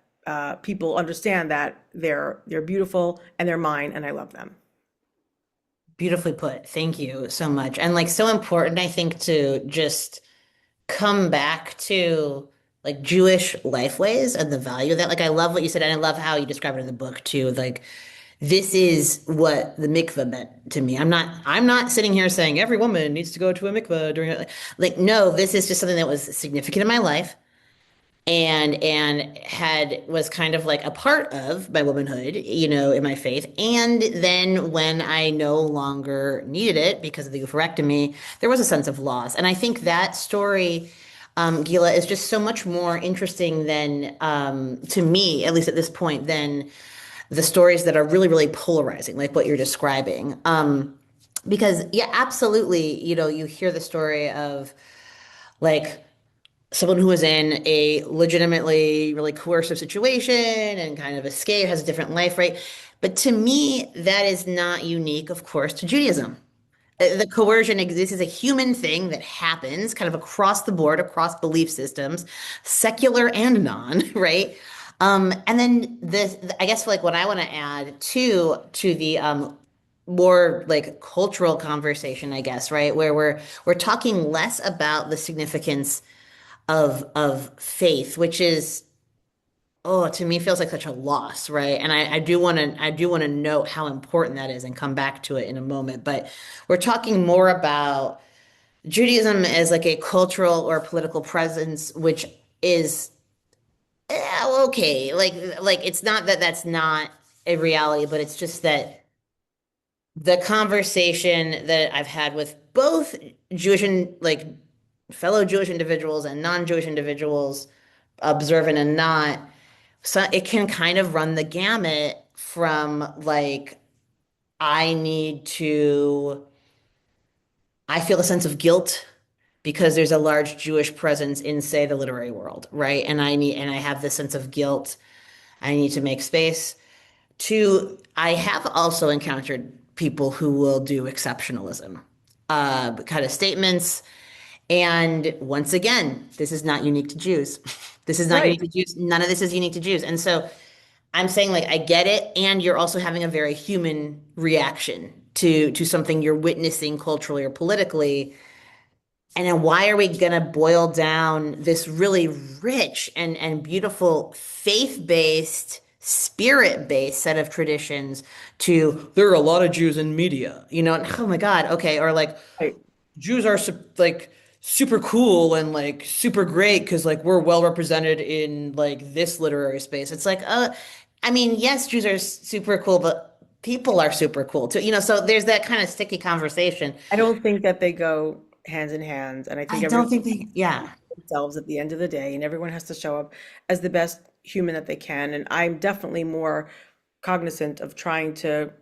S2: people understand that they're beautiful and they're mine and I love them.
S1: Beautifully put. Thank you so much. And like so important, I think, to just come back to like Jewish lifeways and the value of that. Like I love what you said, and I love how you describe it in the book too. Like this is what the mikveh meant to me. I'm not sitting here saying every woman needs to go to a mikveh during like no, this is just something that was significant in my life and had was kind of like a part of my womanhood, in my faith. And then when I no longer needed it because of the oophorectomy, there was a sense of loss. And I think that story, Gila, is just so much more interesting than, to me, at least at this point, than the stories that are really, really polarizing, like what you're describing. Because yeah, absolutely, you hear the story of like someone who is in a legitimately really coercive situation and kind of escape, has a different life, right? But to me, that is not unique, of course, to Judaism. The coercion exists as a human thing that happens kind of across the board, across belief systems, secular and non, right? And then this, I guess, like what I want to add to the more like cultural conversation, I guess, right, where we're talking less about the significance of faith, which is to me feels like such a loss, right? And I do want to note how important that is and come back to it in a moment. But we're talking more about Judaism as like a cultural or political presence, which is okay. Like it's not that that's not a reality, but it's just that the conversation that I've had with both Jewish and like fellow Jewish individuals and non-Jewish individuals, observant and not, so it can kind of run the gamut from like, I need to, I feel a sense of guilt because there's a large Jewish presence in, say, the literary world, right? And I have this sense of guilt. I need to make space. To, I have also encountered people who will do exceptionalism, kind of statements. And once again, this is not unique to Jews. This is not
S2: Right.
S1: unique to Jews. None of this is unique to Jews. And so I'm saying like I get it, and you're also having a very human reaction to something you're witnessing culturally or politically. And then why are we gonna boil down this really rich and beautiful faith-based, spirit-based set of traditions to there are a lot of Jews in media, and oh my God, okay, or like
S2: Right.
S1: Jews are like super cool and like super great because like we're well represented in like this literary space. It's like, I mean, yes, Jews are super cool, but people are super cool too. So there's that kind of sticky conversation.
S2: I don't think that they go hands in hand, and I think
S1: I
S2: everyone
S1: don't think they, yeah.
S2: themselves at the end of the day, and everyone has to show up as the best human that they can. And I'm definitely more cognizant of trying to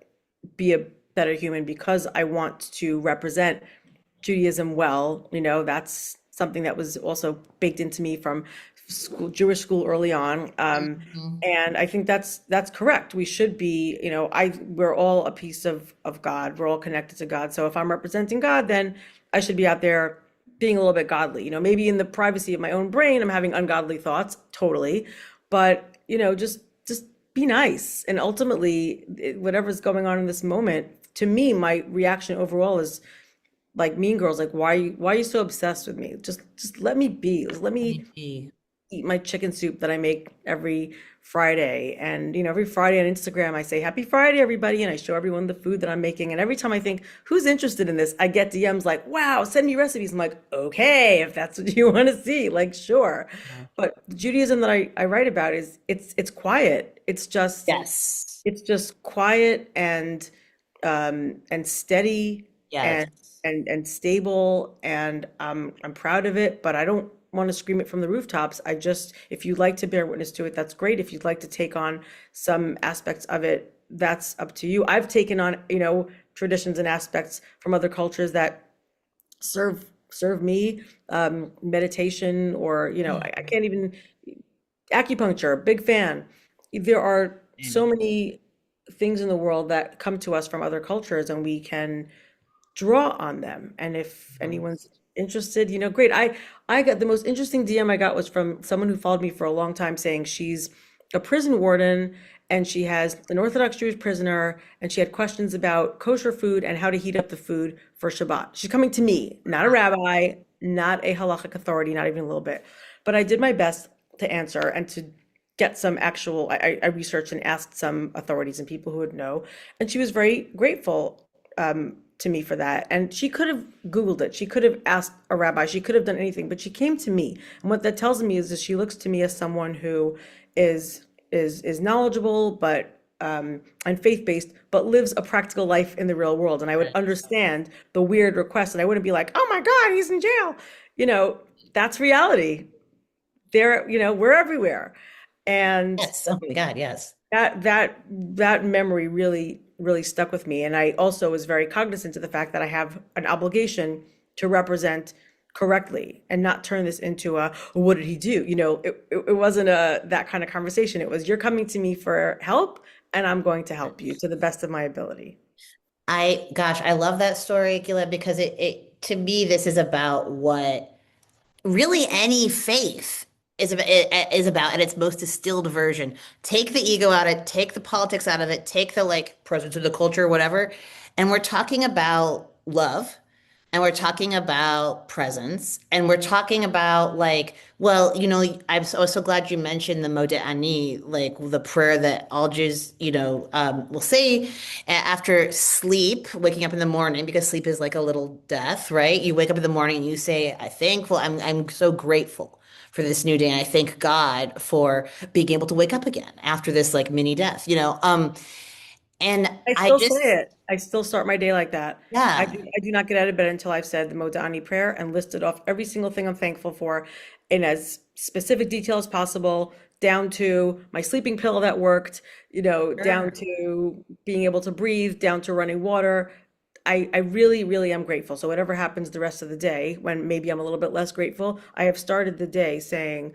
S2: be a better human because I want to represent Judaism well. That's something that was also baked into me from school, Jewish school early on.
S1: Mhm.
S2: And I think that's correct. We should be, we're all a piece of God. We're all connected to God. So if I'm representing God, then I should be out there being a little bit godly. Maybe in the privacy of my own brain, I'm having ungodly thoughts, totally. But, just be nice. And ultimately, whatever's going on in this moment, to me, my reaction overall is like Mean Girls, like why are you so obsessed with me? Just let me be. Let
S1: Let
S2: me
S1: me see.
S2: eat my chicken soup that I make every Friday. And, every Friday on Instagram, I say, Happy Friday, everybody. And I show everyone the food that I'm making. And every time I think, who's interested in this? I get DMs like, wow, send me recipes. I'm like, okay, if that's what you want to see, like, sure.
S1: Yeah.
S2: But the Judaism that I write about is it's quiet.
S1: Yes.
S2: It's just quiet and steady
S1: Yes.
S2: and stable, and I'm proud of it, but I don't want to scream it from the rooftops. If you'd like to bear witness to it, that's great. If you'd like to take on some aspects of it, that's up to you. I've taken on, traditions and aspects from other cultures that serve me, meditation, or, I can't even, acupuncture, big fan. There are so
S1: Mm.
S2: many things in the world that come to us from other cultures, and we can draw on them. And if anyone's interested, great. I got the most interesting DM I got was from someone who followed me for a long time, saying she's a prison warden and she has an Orthodox Jewish prisoner, and she had questions about kosher food and how to heat up the food for Shabbat. She's coming to me, not a rabbi, not a halachic authority, not even a little bit. But I did my best to answer and to get some actual, I researched and asked some authorities and people who would know. And she was very grateful to me for that. And she could have Googled it. She could have asked a rabbi. She could have done anything, but she came to me. And what that tells me is that she looks to me as someone who is knowledgeable, but and faith-based, but lives a practical life in the real world. And I would understand the weird request, and I wouldn't be like, "Oh my God, he's in jail." That's reality. We're everywhere. And
S1: Yes. Oh my God. Yes.
S2: that memory really stuck with me. And I also was very cognizant of the fact that I have an obligation to represent correctly and not turn this into a, "Well, what did he do?" It wasn't that kind of conversation. It was, you're coming to me for help, and I'm going to help you to the best of my ability.
S1: Gosh, I love that story, Gila, because to me, this is about what really any faith is about in its most distilled version. Take the ego out of it, take the politics out of it, take the like presence of the culture, whatever. And we're talking about love, and we're talking about presence, and we're talking about like, well, I was so glad you mentioned the Modeh Ani, like the prayer that all Jews, will say after sleep, waking up in the morning, because sleep is like a little death, right? You wake up in the morning and you say, I'm so grateful for this new day, and I thank God for being able to wake up again after this like mini death, and
S2: I
S1: I
S2: still say
S1: just,
S2: it. I still start my day like that.
S1: yeah.
S2: I do not get out of bed until I've said the Modani prayer and listed off every single thing I'm thankful for in as specific detail as possible, down to my sleeping pill that worked, down
S1: Sure.
S2: to being able to breathe, down to running water. I really, really am grateful. So whatever happens the rest of the day, when maybe I'm a little bit less grateful, I have started the day saying,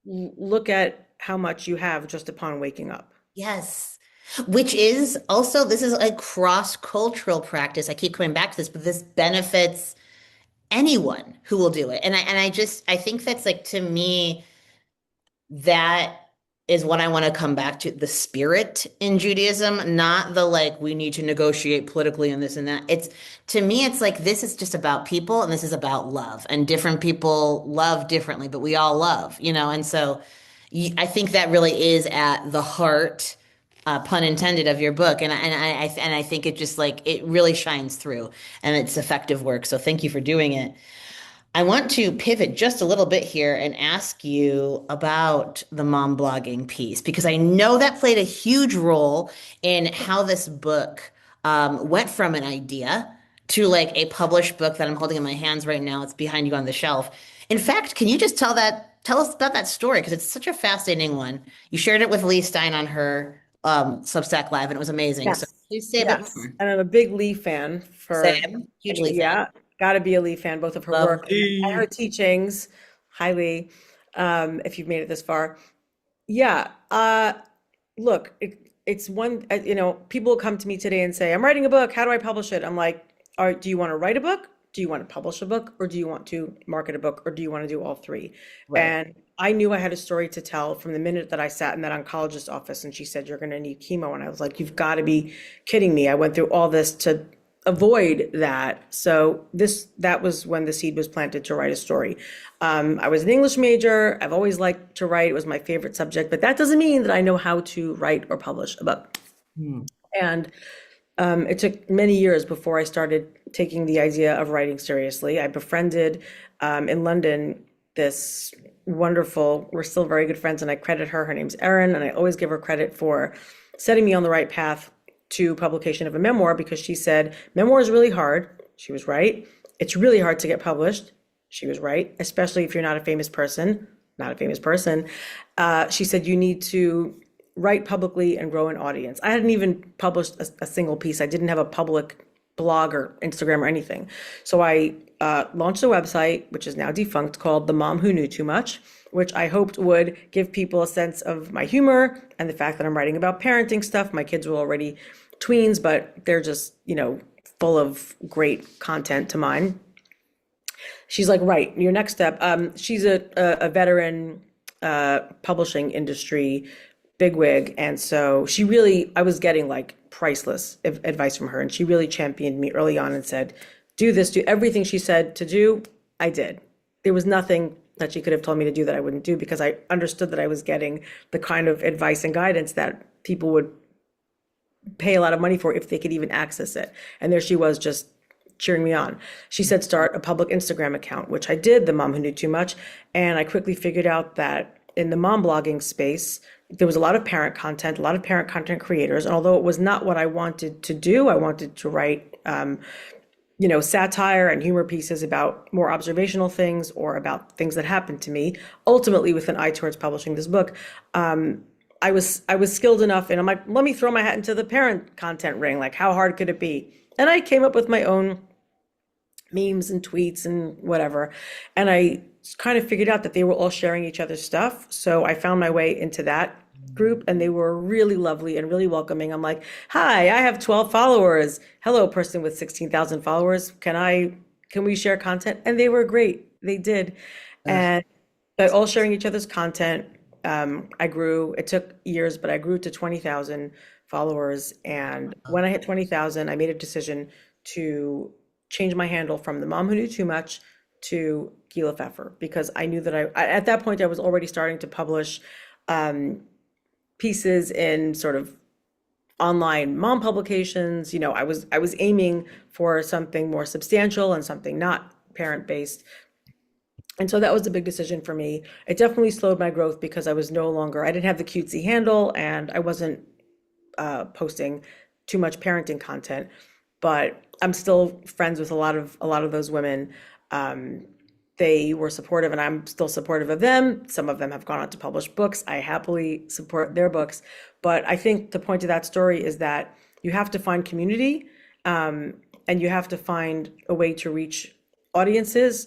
S2: Look at how much you have just upon waking up."
S1: Yes. Which is also, this is a cross-cultural practice. I keep coming back to this, but this benefits anyone who will do it. I think that's like, to me, that is what I want to come back to, the spirit in Judaism, not the like, we need to negotiate politically and this and that. To me, it's like, this is just about people, and this is about love. And different people love differently, but we all love, And so I think that really is at the heart, pun intended, of your book. And I think it just like, it really shines through, and it's effective work. So thank you for doing it. I want to pivot just a little bit here and ask you about the mom blogging piece, because I know that played a huge role in how this book went from an idea to like a published book that I'm holding in my hands right now. It's behind you on the shelf. In fact, can you just tell us about that story? Because it's such a fascinating one. You shared it with Lee Stein on her Substack Live, and it was amazing. So
S2: Yes.
S1: please say a bit
S2: Yes.
S1: more.
S2: And I'm a big Lee fan for,
S1: Same, hugely fan.
S2: yeah, got to be a Lee fan, both of her
S1: Love
S2: work and her
S1: Lee.
S2: teachings. Hi, Lee, if you've made it this far. Yeah. Look, it's one, people come to me today and say, "I'm writing a book. How do I publish it?" I'm like, do you want to write a book? Do you want to publish a book? Or do you want to market a book? Or do you want to do all three?
S1: Right.
S2: And I knew I had a story to tell from the minute that I sat in that oncologist office and she said, "You're going to need chemo." And I was like, "You've got to be kidding me." I went through all this to avoid that. So that was when the seed was planted to write a story. I was an English major. I've always liked to write. It was my favorite subject, but that doesn't mean that I know how to write or publish a book.
S1: Hmm.
S2: And it took many years before I started taking the idea of writing seriously. I befriended in London this wonderful, we're still very good friends, and I credit her. Her name's Erin, and I always give her credit for setting me on the right path to publication of a memoir because she said, memoir is really hard. She was right. It's really hard to get published. She was right, especially if you're not a famous person, not a famous person. She said, you need to write publicly and grow an audience. I hadn't even published a single piece. I didn't have a public blog or Instagram or anything. So I launched a website, which is now defunct, called The Mom Who Knew Too Much, which I hoped would give people a sense of my humor and the fact that I'm writing about parenting stuff. My kids were already tweens, but they're just, full of great content to mine. She's like, right, your next step. She's a veteran publishing industry bigwig. And so I was getting like priceless advice from her. And she really championed me early on and said, do this, do everything she said to do. I did. There was nothing that she could have told me to do that I wouldn't do because I understood that I was getting the kind of advice and guidance that people would pay a lot of money for if they could even access it. And there she was just cheering me on. She said, start a public Instagram account, which I did, The Mom Who Knew Too Much. And I quickly figured out that in the mom blogging space, there was a lot of parent content, a lot of parent content creators. And although it was not what I wanted to do, I wanted to write, satire and humor pieces about more observational things or about things that happened to me, ultimately with an eye towards publishing this book. I was skilled enough, and I'm like, let me throw my hat into the parent content ring. Like, how hard could it be? And I came up with my own memes and tweets and whatever. And I kind of figured out that they were all sharing each other's stuff. So I found my way into that group, and they were really lovely and really welcoming. I'm like, hi, I have 12 followers. Hello, person with 16,000 followers. Can we share content? And they were great. They did. And by all sharing each other's content, I grew, it took years, but I grew to 20,000 followers. And when I hit 20,000, I made a decision to change my handle from The Mom Who Knew Too Much to Gila Pfeffer, because I knew that at that point, I was already starting to publish pieces in sort of online mom publications. I was aiming for something more substantial and something not parent-based. And so that was a big decision for me. It definitely slowed my growth because I didn't have the cutesy handle, and I wasn't posting too much parenting content, but I'm still friends with a lot of those women. They were supportive, and I'm still supportive of them. Some of them have gone on to publish books. I happily support their books. But I think the point of that story is that you have to find community, and you have to find a way to reach audiences.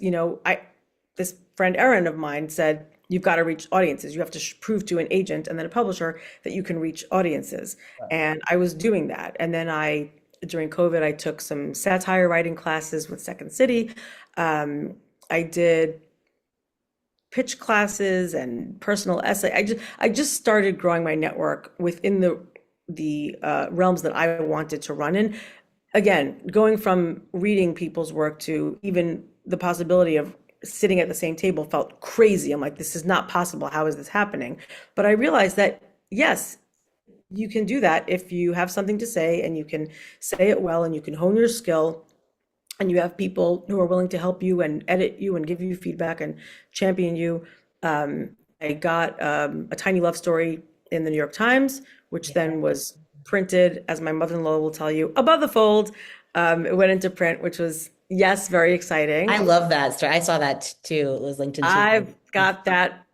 S2: This friend Erin of mine said, you've got to reach audiences. You have to prove to an agent and then a publisher that you can reach audiences. And I was doing that. And then during COVID, I took some satire writing classes with Second City. I did pitch classes and personal essay. I just started growing my network within the realms that I wanted to run in. Again, going from reading people's work to even the possibility of sitting at the same table felt crazy. I'm like, this is not possible. How is this happening? But I realized that, yes, you can do that if you have something to say and you can say it well and you can hone your skill and you have people who are willing to help you and edit you and give you feedback and champion you. I got a tiny love story in the New York Times, which then was printed, as my mother-in-law will tell you, above the fold. It went into print, which was, yes, very exciting.
S1: I love that story. I saw that too. It was linked into.
S2: I've got that.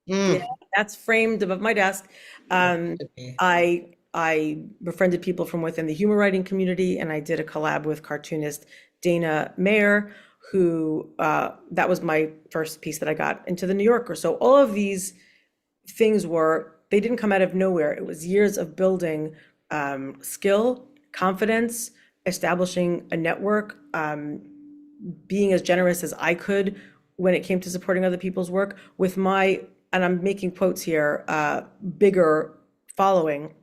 S1: Mm.
S2: Yeah, that's framed above my desk. I befriended people from within the humor writing community, and I did a collab with cartoonist Dana Mayer, who that was my first piece that I got into the New Yorker. So all of these things they didn't come out of nowhere. It was years of building skill, confidence, establishing a network, being as generous as I could when it came to supporting other people's work with and I'm making quotes here, bigger following.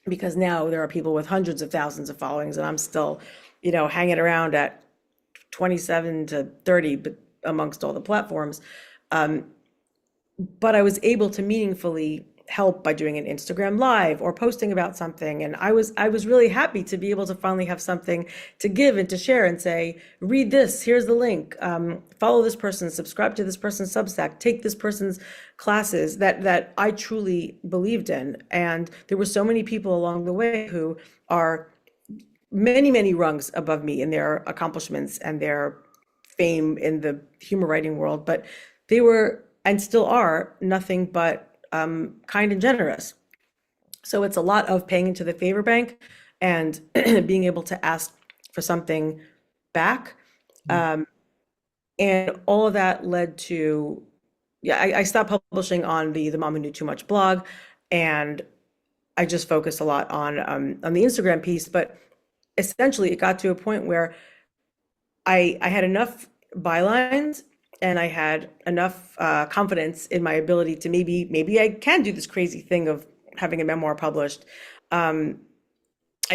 S2: because now there are people with hundreds of thousands of followings, and I'm still, hanging around at 27 to 30, but amongst all the platforms. But I was able to meaningfully help by doing an Instagram live or posting about something. And I was really happy to be able to finally have something to give and to share and say, read this, here's the link, follow this person, subscribe to this person's Substack, take this person's classes that I truly believed in. And there were so many people along the way who are many, many rungs above me in their accomplishments and their fame in the humor writing world, but they were and still are nothing but kind and generous. So it's a lot of paying into the favor bank and being able to ask for something back. And all of that led to, yeah, I stopped publishing on the Mom Who Knew Too Much blog, and I just focused a lot on the Instagram piece. But essentially, it got to a point where I had enough bylines and I had enough confidence in my ability to maybe I can do this crazy thing of having a memoir published. I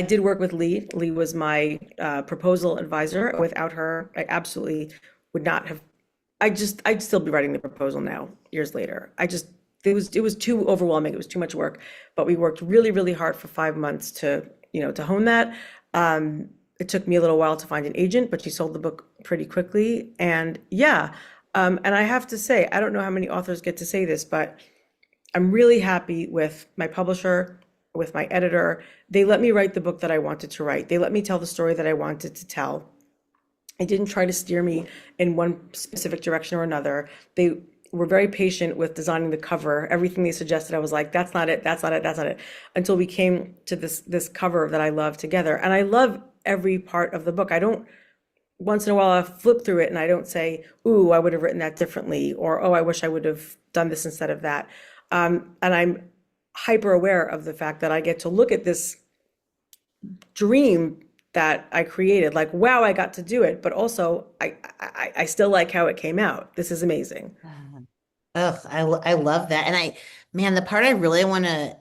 S2: did work with Lee. Lee was my proposal advisor. Without her, I absolutely would not have. I'd still be writing the proposal now, years later. It was too overwhelming. It was too much work. But we worked really, really hard for 5 months to hone that. It took me a little while to find an agent, but she sold the book pretty quickly. And yeah, and I have to say, I don't know how many authors get to say this, but I'm really happy with my publisher, with my editor. They let me write the book that I wanted to write. They let me tell the story that I wanted to tell. They didn't try to steer me in one specific direction or another. They were very patient with designing the cover. Everything they suggested, I was like, that's not it, that's not it, that's not it, until we came to this cover that I love together. And I love every part of the book. I don't, once in a while I flip through it and I don't say, ooh, I would have written that differently, or oh, I wish I would have done this instead of that. And I'm hyper aware of the fact that I get to look at this dream that I created, like, wow, I got to do it, but also I still like how it came out. This is amazing.
S1: Ugh, I love that. And man, the part I really want to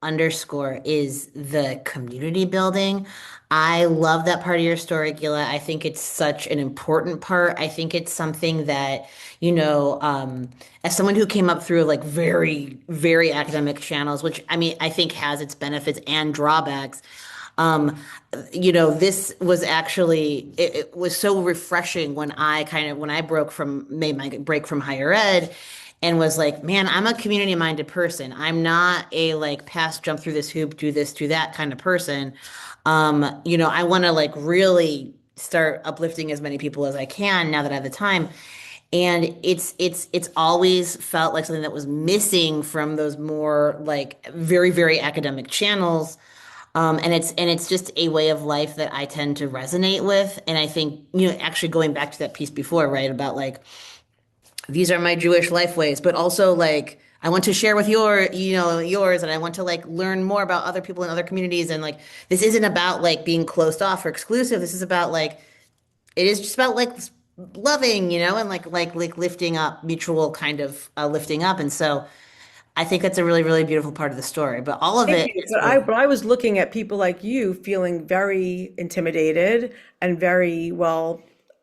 S1: underscore is the community building. I love that part of your story, Gila. I think it's such an important part. I think it's something that, as someone who came up through like very, very academic channels, which I mean, I think has its benefits and drawbacks. Um, this was actually, it was so refreshing when when I made my break from higher ed and was like, man, I'm a community-minded person. I'm not a like pass, jump through this hoop, do this, do that kind of person. I want to like really start uplifting as many people as I can now that I have the time. And it's always felt like something that was missing from those more like very, very academic channels. And it's just a way of life that I tend to resonate with. And I think, actually going back to that piece before, right, about like these are my Jewish life ways, but also like I want to share with yours, and I want to like learn more about other people in other communities. And like this isn't about like being closed off or exclusive. This is about like it is just about like loving, and like lifting up, mutual kind of lifting up. And so I think that's a really, really beautiful part of the story. But all of
S2: Thank
S1: it
S2: you.
S1: is
S2: But I was looking at people like you feeling very intimidated and very, well,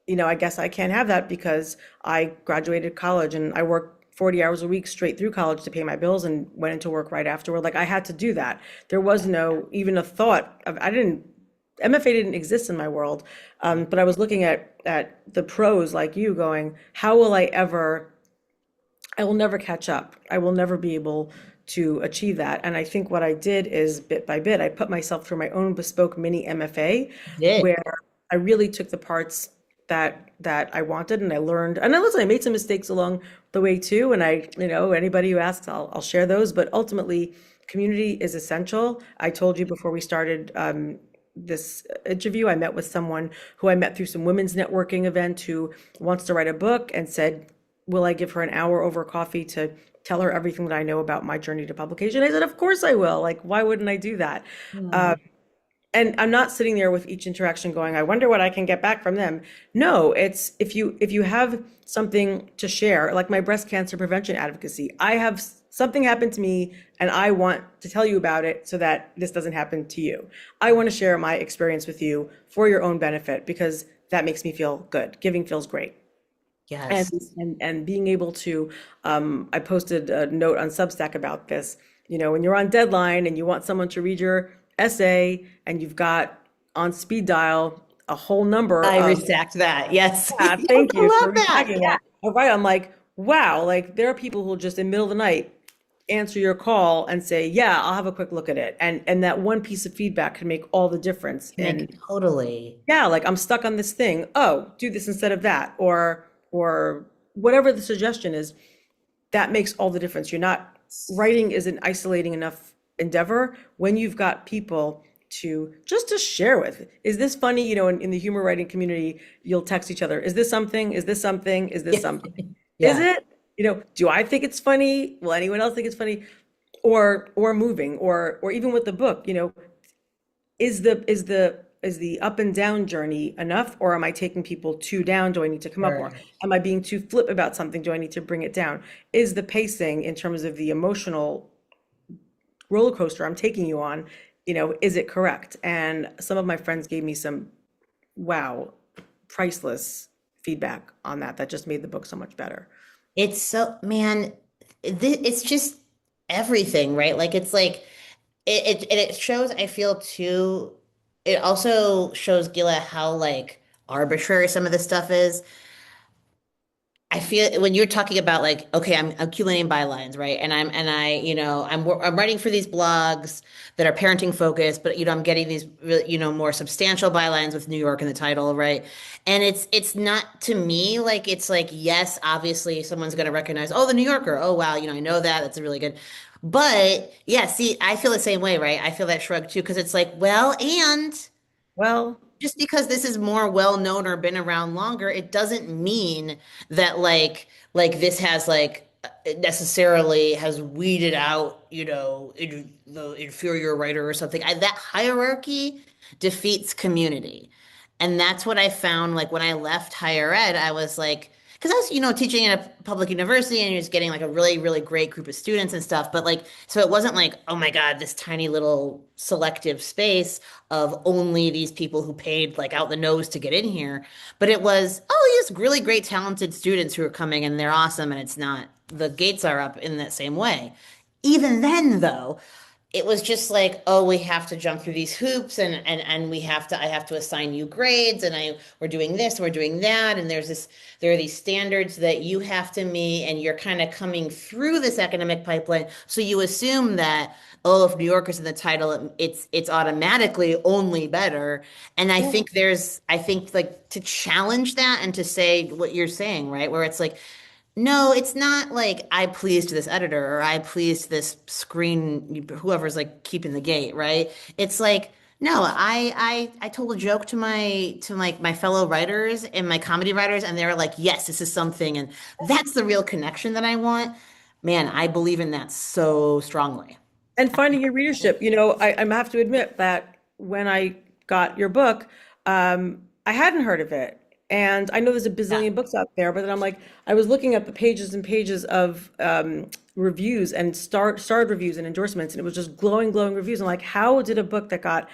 S2: I guess I can't have that because I graduated college and I worked 40 hours a week straight through college to pay my bills and went into work right afterward. Like I had to do that. There was no even a thought of, MFA didn't exist in my world. But I was looking at the pros like you going, how will I will never catch up. I will never be able to achieve that. And I think what I did is bit by bit, I put myself through my own bespoke mini MFA
S1: it.
S2: where I really took the parts that I wanted and I learned. And listen, I made some mistakes along the way too. And anybody who asks, I'll share those. But ultimately, community is essential. I told you before we started this interview, I met with someone who I met through some women's networking event who wants to write a book and said, will I give her an hour over coffee to tell her everything that I know about my journey to publication? I said, of course I will. Like, why wouldn't I do that? And I'm not sitting there with each interaction going, I wonder what I can get back from them. No, it's if you have something to share, like my breast cancer prevention advocacy, I have something happened to me and I want to tell you about it so that this doesn't happen to you. I want to share my experience with you for your own benefit because that makes me feel good. Giving feels great. And
S1: Yes.
S2: and being able to, I posted a note on Substack about this. When you're on deadline and you want someone to read your essay and you've got on speed dial a whole number
S1: I
S2: of,
S1: restacked that. Yes.
S2: yeah,
S1: Yes,
S2: thank
S1: I
S2: you
S1: love
S2: for
S1: that.
S2: retagging that. All right, I'm like, wow, like there are people who will just in the middle of the night answer your call and say, yeah, I'll have a quick look at it. And that one piece of feedback can make all the difference. And
S1: Like totally.
S2: yeah, like I'm stuck on this thing. Oh, do this instead of that, or whatever the suggestion is, that makes all the difference. You're not Writing is an isolating enough endeavor when you've got people to just to share with. Is this funny? In the humor writing community, you'll text each other, is this something? Is this something? Is this
S1: Yeah.
S2: something? Is
S1: Yeah.
S2: it? Do I think it's funny? Will anyone else think it's funny? Or moving, or even with the book, is the up and down journey enough, or am I taking people too down? Do I need to come up more?
S1: Sure.
S2: Am I being too flip about something? Do I need to bring it down? Is the pacing in terms of the emotional roller coaster I'm taking you on, is it correct? And some of my friends gave me some, wow, priceless feedback on that just made the book so much better.
S1: It's so, man, it's just everything, right? Like it's like it shows, I feel too, it also shows Gila how like arbitrary some of this stuff is. I feel when you're talking about like, okay, I'm accumulating bylines, right? I'm writing for these blogs that are parenting focused, but I'm getting these really, more substantial bylines with New York in the title, right? And it's not to me like it's like, yes, obviously someone's gonna recognize, oh, the New Yorker. Oh wow, I know that. That's a really good. But yeah, see, I feel the same way, right? I feel that shrug too, because it's like, well, and
S2: Well,
S1: just because this is more well known or been around longer, it doesn't mean that this has like it necessarily has weeded out, the inferior writer or something. That hierarchy defeats community. And that's what I found like when I left higher ed, I was like, because I was, teaching in a public university and you're just getting like a really, really great group of students and stuff. But like, so it wasn't like, oh my God, this tiny little selective space of only these people who paid like out the nose to get in here. But it was, oh, these really great, talented students who are coming and they're awesome. And it's not, the gates are up in that same way. Even then, though, it was just like, oh, we have to jump through these hoops and I have to assign you grades and we're doing this, we're doing that, and there are these standards that you have to meet, and you're kind of coming through this academic pipeline. So you assume that, oh, if New Yorker's in the title, it's automatically only better. And I think like to challenge that and to say what you're saying, right? Where it's like, no, it's not like I pleased this editor or I pleased this screen, whoever's like keeping the gate, right? It's like, no, I told a joke to like my fellow writers and my comedy writers, and they were like, yes, this is something, and that's the real connection that I want. Man, I believe in that so strongly.
S2: and finding your readership, I have to admit that when I got your book, I hadn't heard of it. And I know there's a
S1: Yeah.
S2: bazillion books out there, but then I'm like, I was looking at the pages and pages of reviews and starred reviews and endorsements, and it was just glowing, glowing reviews. I'm like, how did a book that got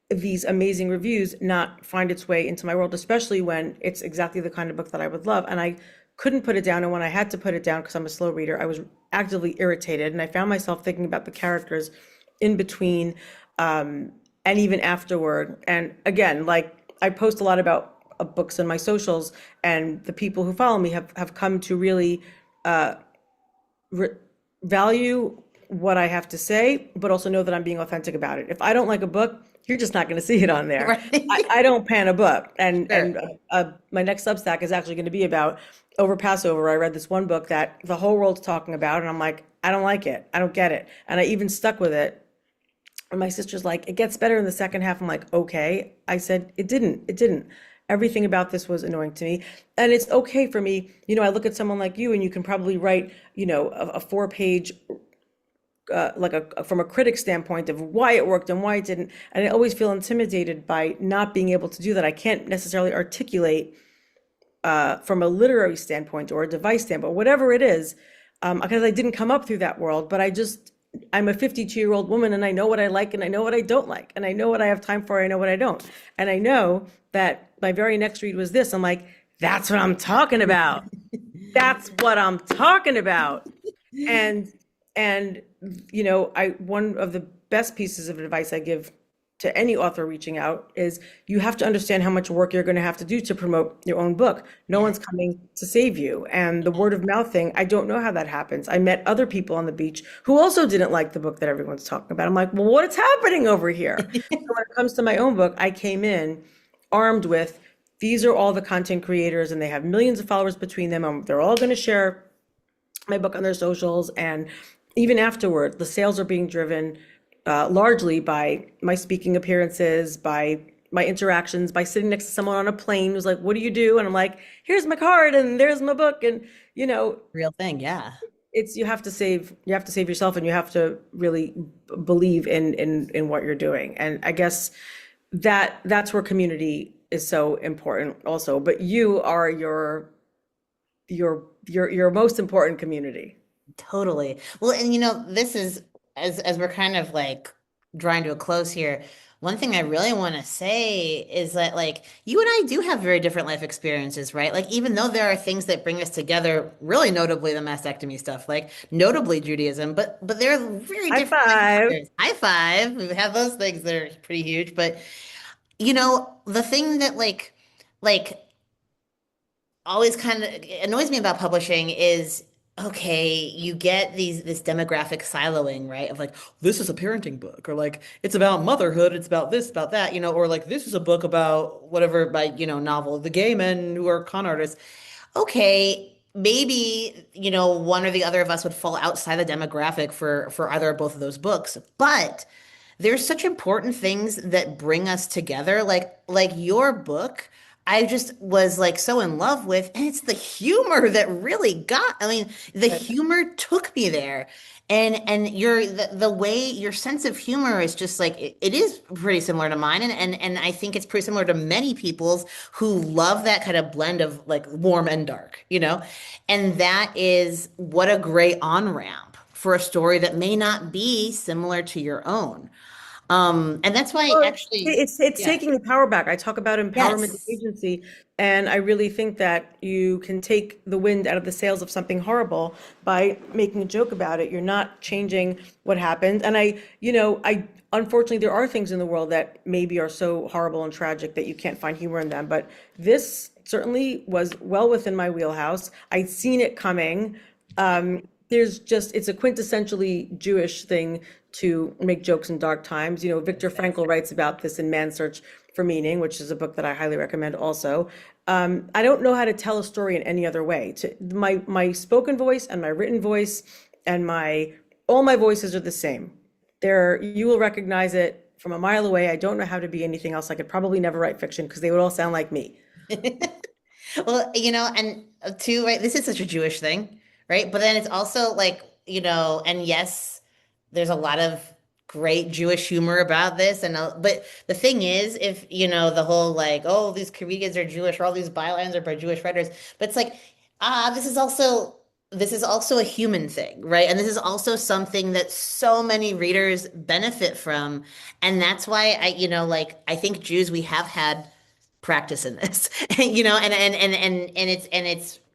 S2: these amazing reviews not find its way into my world, especially when it's exactly the kind of book that I would love? And I couldn't put it down. And when I had to put it down, because I'm a slow reader, I was actively irritated. And I found myself thinking about the characters in between, and even afterward. And again, like I post a lot about books on my socials, and the people who follow me have come to really re value what I have to say, but also know that I'm being authentic about it. If I don't like a book, you're just not going to see it on there.
S1: Right.
S2: I don't pan a book, and
S1: Sure.
S2: my next Substack is actually going to be about over Passover. I read this one book that the whole world's talking about, and I'm like, I don't like it. I don't get it, and I even stuck with it. And my sister's like, it gets better in the second half. I'm like, okay. I said, it didn't. It didn't. Everything about this was annoying to me. And it's okay for me. I look at someone like you, and you can probably write, a 4-page, like from a critic standpoint of why it worked and why it didn't. And I always feel intimidated by not being able to do that. I can't necessarily articulate from a literary standpoint or a device standpoint, whatever it is. because I didn't come up through that world, but I'm a 52-year-old woman and I know what I like and I know what I don't like. And I know what I have time for, I know what I don't. And I know that my very next read was this. I'm like, that's what I'm talking about. That's what I'm talking about. And and I one of the best pieces of advice I give to any author reaching out is you have to understand how much work you're going to have to do to promote your own book. No
S1: Yeah.
S2: one's coming to save you. And the word of mouth thing, I don't know how that happens. I met other people on the beach who also didn't like the book that everyone's talking about. I'm like, well, what's happening over here? So when it comes to my own book, I came in armed with these are all the content creators and they have millions of followers between them. They're all going to share my book on their socials. And even afterward, the sales are being driven largely by my speaking appearances, by my interactions, by sitting next to someone on a plane who's like, what do you do? And I'm like, here's my card and there's my book. And,
S1: Real thing. Yeah.
S2: it's you have to save yourself and you have to really believe in what you're doing. And I guess that's where community is so important also. But you are your most important community.
S1: Totally. Well, and this is as we're kind of like drawing to a close here. One thing I really want to say is that like you and I do have very different life experiences, right? Like even though there are things that bring us together, really notably the mastectomy stuff, like notably Judaism, but there are very
S2: High
S1: different life
S2: five.
S1: experiences. High five. We have those things that are pretty huge, but the thing that like always kind of annoys me about publishing is okay, you get this demographic siloing, right? Of like, this is a parenting book, or like it's about motherhood, it's about this, about that, or like this is a book about whatever by, novel, the gay men who are con artists. Okay, maybe, one or the other of us would fall outside the demographic for either or both of those books. But there's such important things that bring us together. Like your book, I just was like so in love with, and it's the humor that really got, I mean, the humor took me there. And the way your sense of humor is just like it is pretty similar to mine. And I think it's pretty similar to many people's who love that kind of blend of like warm and dark. And that is what a great on-ramp for a story that may not be similar to your own. And that's why
S2: Well,
S1: actually,
S2: it's
S1: yeah,
S2: taking the power back. I talk about empowerment and
S1: yes.
S2: agency, and I really think that you can take the wind out of the sails of something horrible by making a joke about it. You're not changing what happened. And I unfortunately there are things in the world that maybe are so horrible and tragic that you can't find humor in them. But this certainly was well within my wheelhouse. I'd seen it coming. It's a quintessentially Jewish thing to make jokes in dark times. Viktor Frankl writes about this in Man's Search for Meaning, which is a book that I highly recommend also. I don't know how to tell a story in any other way. My spoken voice and my written voice and my all my voices are the same. You will recognize it from a mile away. I don't know how to be anything else. I could probably never write fiction because they would all sound like me.
S1: Well, and too, right, this is such a Jewish thing, right? But then it's also like, and yes, there's a lot of great Jewish humor about this. But the thing is, if, the whole like, oh, these comedians are Jewish, or all these bylines are by Jewish writers, but it's like, this is also a human thing, right? And this is also something that so many readers benefit from. And that's why like I think Jews, we have had practice in this. And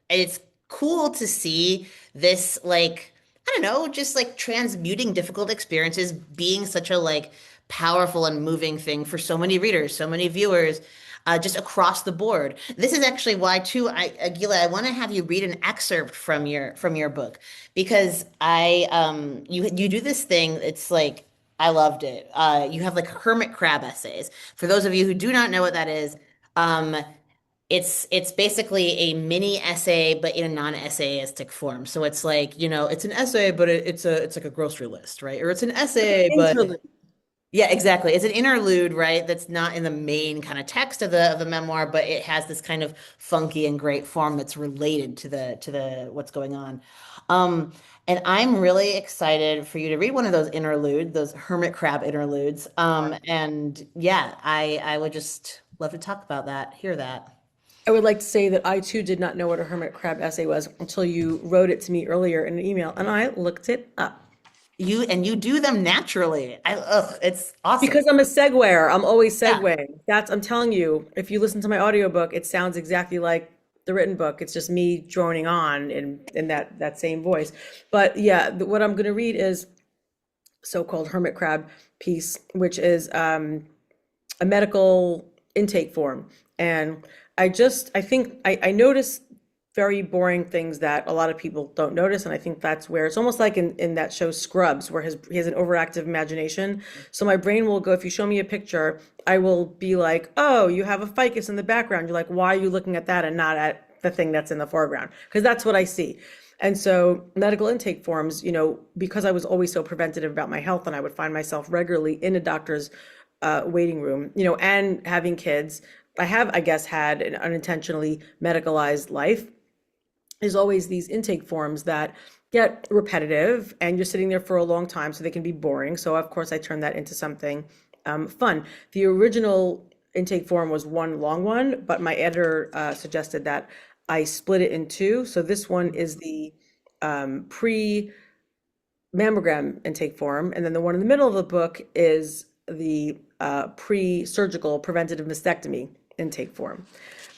S1: it's cool to see this like I don't know, just like transmuting difficult experiences being such a like powerful and moving thing for so many readers, so many viewers, just across the board. This is actually why too, Gila, I want to have you read an excerpt from your book because you do this thing. It's like I loved it. You have like hermit crab essays. For those of you who do not know what that is, um, it's basically a mini essay, but in a non-essayistic form. So it's like, it's an essay, but it's like a grocery list, right? Or it's an essay, but
S2: Interlude.
S1: yeah, exactly. It's an interlude, right? That's not in the main kind of text of the memoir, but it has this kind of funky and great form that's related to the what's going on. Um, and I'm really excited for you to read one of those interludes, those hermit crab interludes. And yeah, I would just love to talk about that, hear that.
S2: I would like to say that I too did not know what a hermit crab essay was until you wrote it to me earlier in an email, and I looked it up.
S1: You do them naturally. It's awesome.
S2: Because I'm a seguer, I'm always
S1: Yeah.
S2: segueing. I'm telling you, if you listen to my audiobook, it sounds exactly like the written book. It's just me droning on in that same voice. But yeah, what I'm going to read is so-called hermit crab piece, which is a medical intake form. And I think I notice very boring things that a lot of people don't notice. And I think that's where it's almost like in that show Scrubs, where he has an overactive imagination. So my brain will go, if you show me a picture, I will be like, oh, you have a ficus in the background. You're like, why are you looking at that and not at the thing that's in the foreground? Because that's what I see. And so medical intake forms, because I was always so preventative about my health and I would find myself regularly in a doctor's waiting room, and having kids. I have, I guess, had an unintentionally medicalized life. There's always these intake forms that get repetitive and you're sitting there for a long time, so they can be boring. So, of course, I turned that into something fun. The original intake form was one long one, but my editor suggested that I split it in two. So, this one is the pre mammogram intake form, and then the one in the middle of the book is the pre-surgical preventative mastectomy intake form.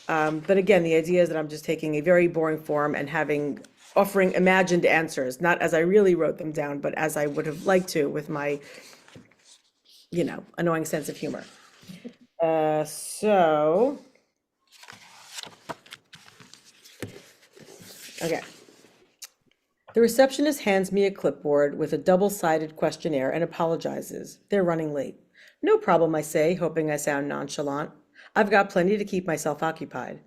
S2: But again, the idea is that I'm just taking a very boring form and offering imagined answers, not as I really wrote them down, but as I would have liked to with my, annoying sense of humor. So, okay. The receptionist hands me a clipboard with a double-sided questionnaire and apologizes. They're running late. No problem, I say, hoping I sound nonchalant. I've got plenty to keep myself occupied.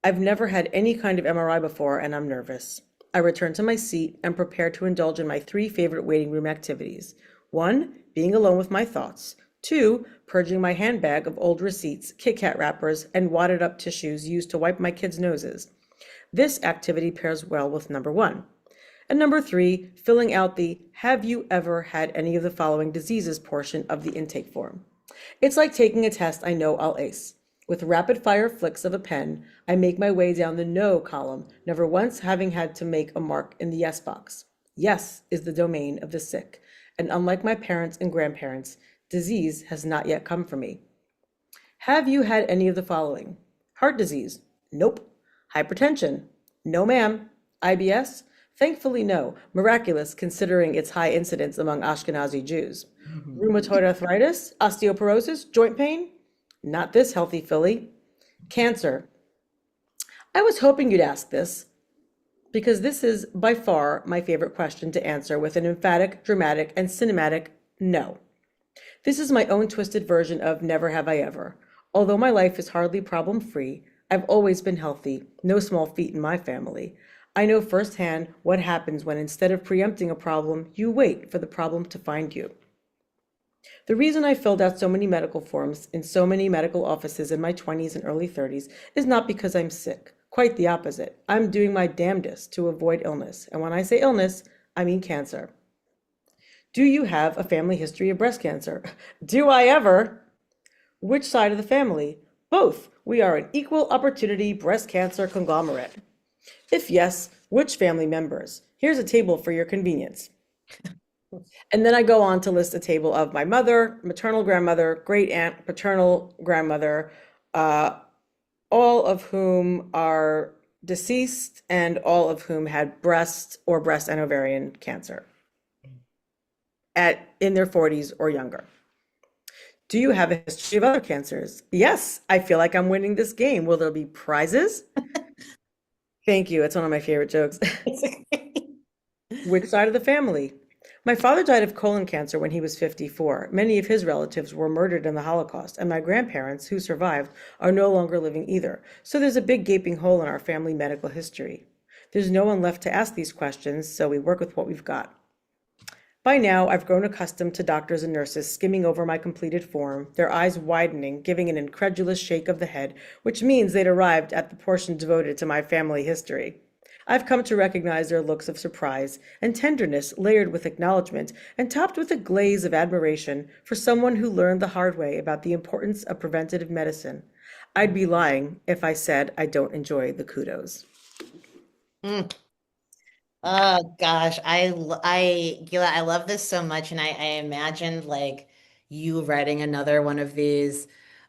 S2: I've never had any kind of MRI before, and I'm nervous. I return to my seat and prepare to indulge in my three favorite waiting room activities. 1, being alone with my thoughts. 2, purging my handbag of old receipts, Kit Kat wrappers, and wadded up tissues used to wipe my kids' noses. This activity pairs well with number 1. And number 3, filling out the "Have you ever had any of the following diseases" portion of the intake form. It's like taking a test I know I'll ace. With rapid-fire flicks of a pen, I make my way down the no column, never once having had to make a mark in the yes box. Yes is the domain of the sick, and unlike my parents and grandparents, disease has not yet come for me. Have you had any of the following? Heart disease? Nope. Hypertension? No, ma'am. IBS? Thankfully, no. Miraculous, considering its high incidence among Ashkenazi Jews. Rheumatoid arthritis? Osteoporosis? Joint pain? Not this healthy filly. Cancer? I was hoping you'd ask this, because this is by far my favorite question to answer with an emphatic, dramatic, and cinematic no. This is my own twisted version of never have I ever. Although my life is hardly problem-free, I've always been healthy, no small feat in my family. I know firsthand what happens when instead of preempting a problem, you wait for the problem to find you. The reason I filled out so many medical forms in so many medical offices in my 20s and early 30s is not because I'm sick. Quite the opposite. I'm doing my damnedest to avoid illness. And when I say illness, I mean cancer. Do you have a family history of breast cancer? Do I ever? Which side of the family? Both. We are an equal opportunity breast cancer conglomerate. If yes, which family members? Here's a table for your convenience. And then I go on to list a table of my mother, maternal grandmother, great aunt, paternal grandmother, all of whom are deceased and all of whom had breast and ovarian cancer in their 40s or younger. Do you have a history of other cancers? Yes, I feel like I'm winning this game. Will there be prizes? Thank you. It's one of my favorite jokes. Which side of the family? My father died of colon cancer when he was 54. Many of his relatives were murdered in the Holocaust, and my grandparents, who survived, are no longer living either. So there's a big gaping hole in our family medical history. There's no one left to ask these questions, so we work with what we've got. By now, I've grown accustomed to doctors and nurses skimming over my completed form, their eyes widening, giving an incredulous shake of the head, which means they'd arrived at the portion devoted to my family history. I've come to recognize their looks of surprise and tenderness layered with acknowledgement and topped with a glaze of admiration for someone who learned the hard way about the importance of preventative medicine. I'd be lying if I said I don't enjoy the kudos.
S1: Mm. Oh gosh, Gila, I love this so much, and I imagined like you writing another one of these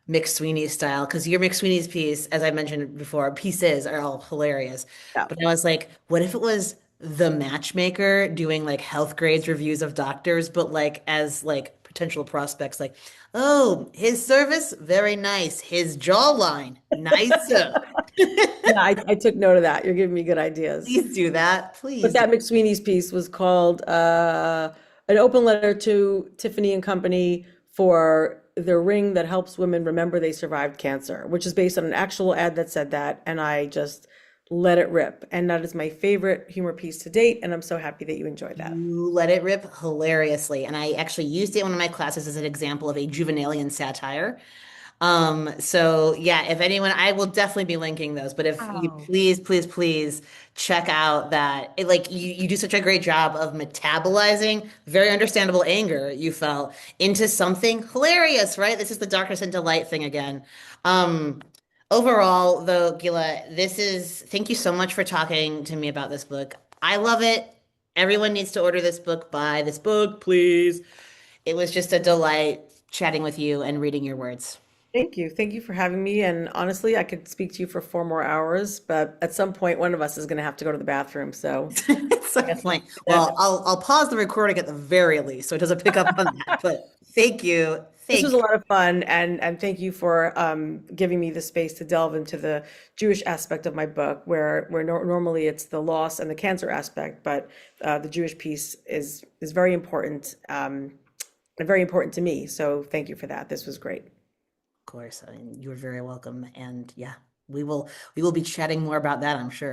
S1: McSweeney style, because your McSweeney's piece, as I mentioned before, pieces are all hilarious.
S2: Yeah.
S1: But I was like, what if it was the matchmaker doing like health grades reviews of doctors, but like as like potential prospects, like, oh, his service, very nice. His jawline, nicer.
S2: Yeah, I took note of that. You're giving me good ideas.
S1: Please do that.
S2: But
S1: Please do.
S2: that McSweeney's piece was called an open letter to Tiffany and Company for the ring that helps women remember they survived cancer, which is based on an actual ad that said that. And I just let it rip. And that is my favorite humor piece to date. And I'm so happy that you enjoyed that.
S1: You let it rip hilariously. And I actually used it in one of my classes as an example of a Juvenalian satire. So yeah, if anyone, I will definitely be linking those. But if you
S2: Wow.
S1: please, please, please check out that like you do such a great job of metabolizing very understandable anger you felt into something hilarious, right? This is the darkness into light thing again. Um, Overall, though, Gila, thank you so much for talking to me about this book. I love it. Everyone needs to order this book. Buy this book, please. It was just a delight chatting with you and reading your words.
S2: Thank you. Thank you for having me. And honestly, I could speak to you for 4 more hours, but at some point, one of us is going to have to go to the bathroom. So
S1: At
S2: I
S1: some
S2: guess we'll
S1: point.
S2: do
S1: Well,
S2: that.
S1: I'll pause the recording at the very least so it doesn't pick up on that. But thank you.
S2: This was
S1: Thank
S2: a
S1: you.
S2: lot of fun, and thank you for giving me the space to delve into the Jewish aspect of my book, where normally it's the loss and the cancer aspect, but the Jewish piece is very important, and very important to me. So thank you for that. This was great.
S1: Of course. I mean, you're very welcome. And yeah, we will be chatting more about that, I'm sure.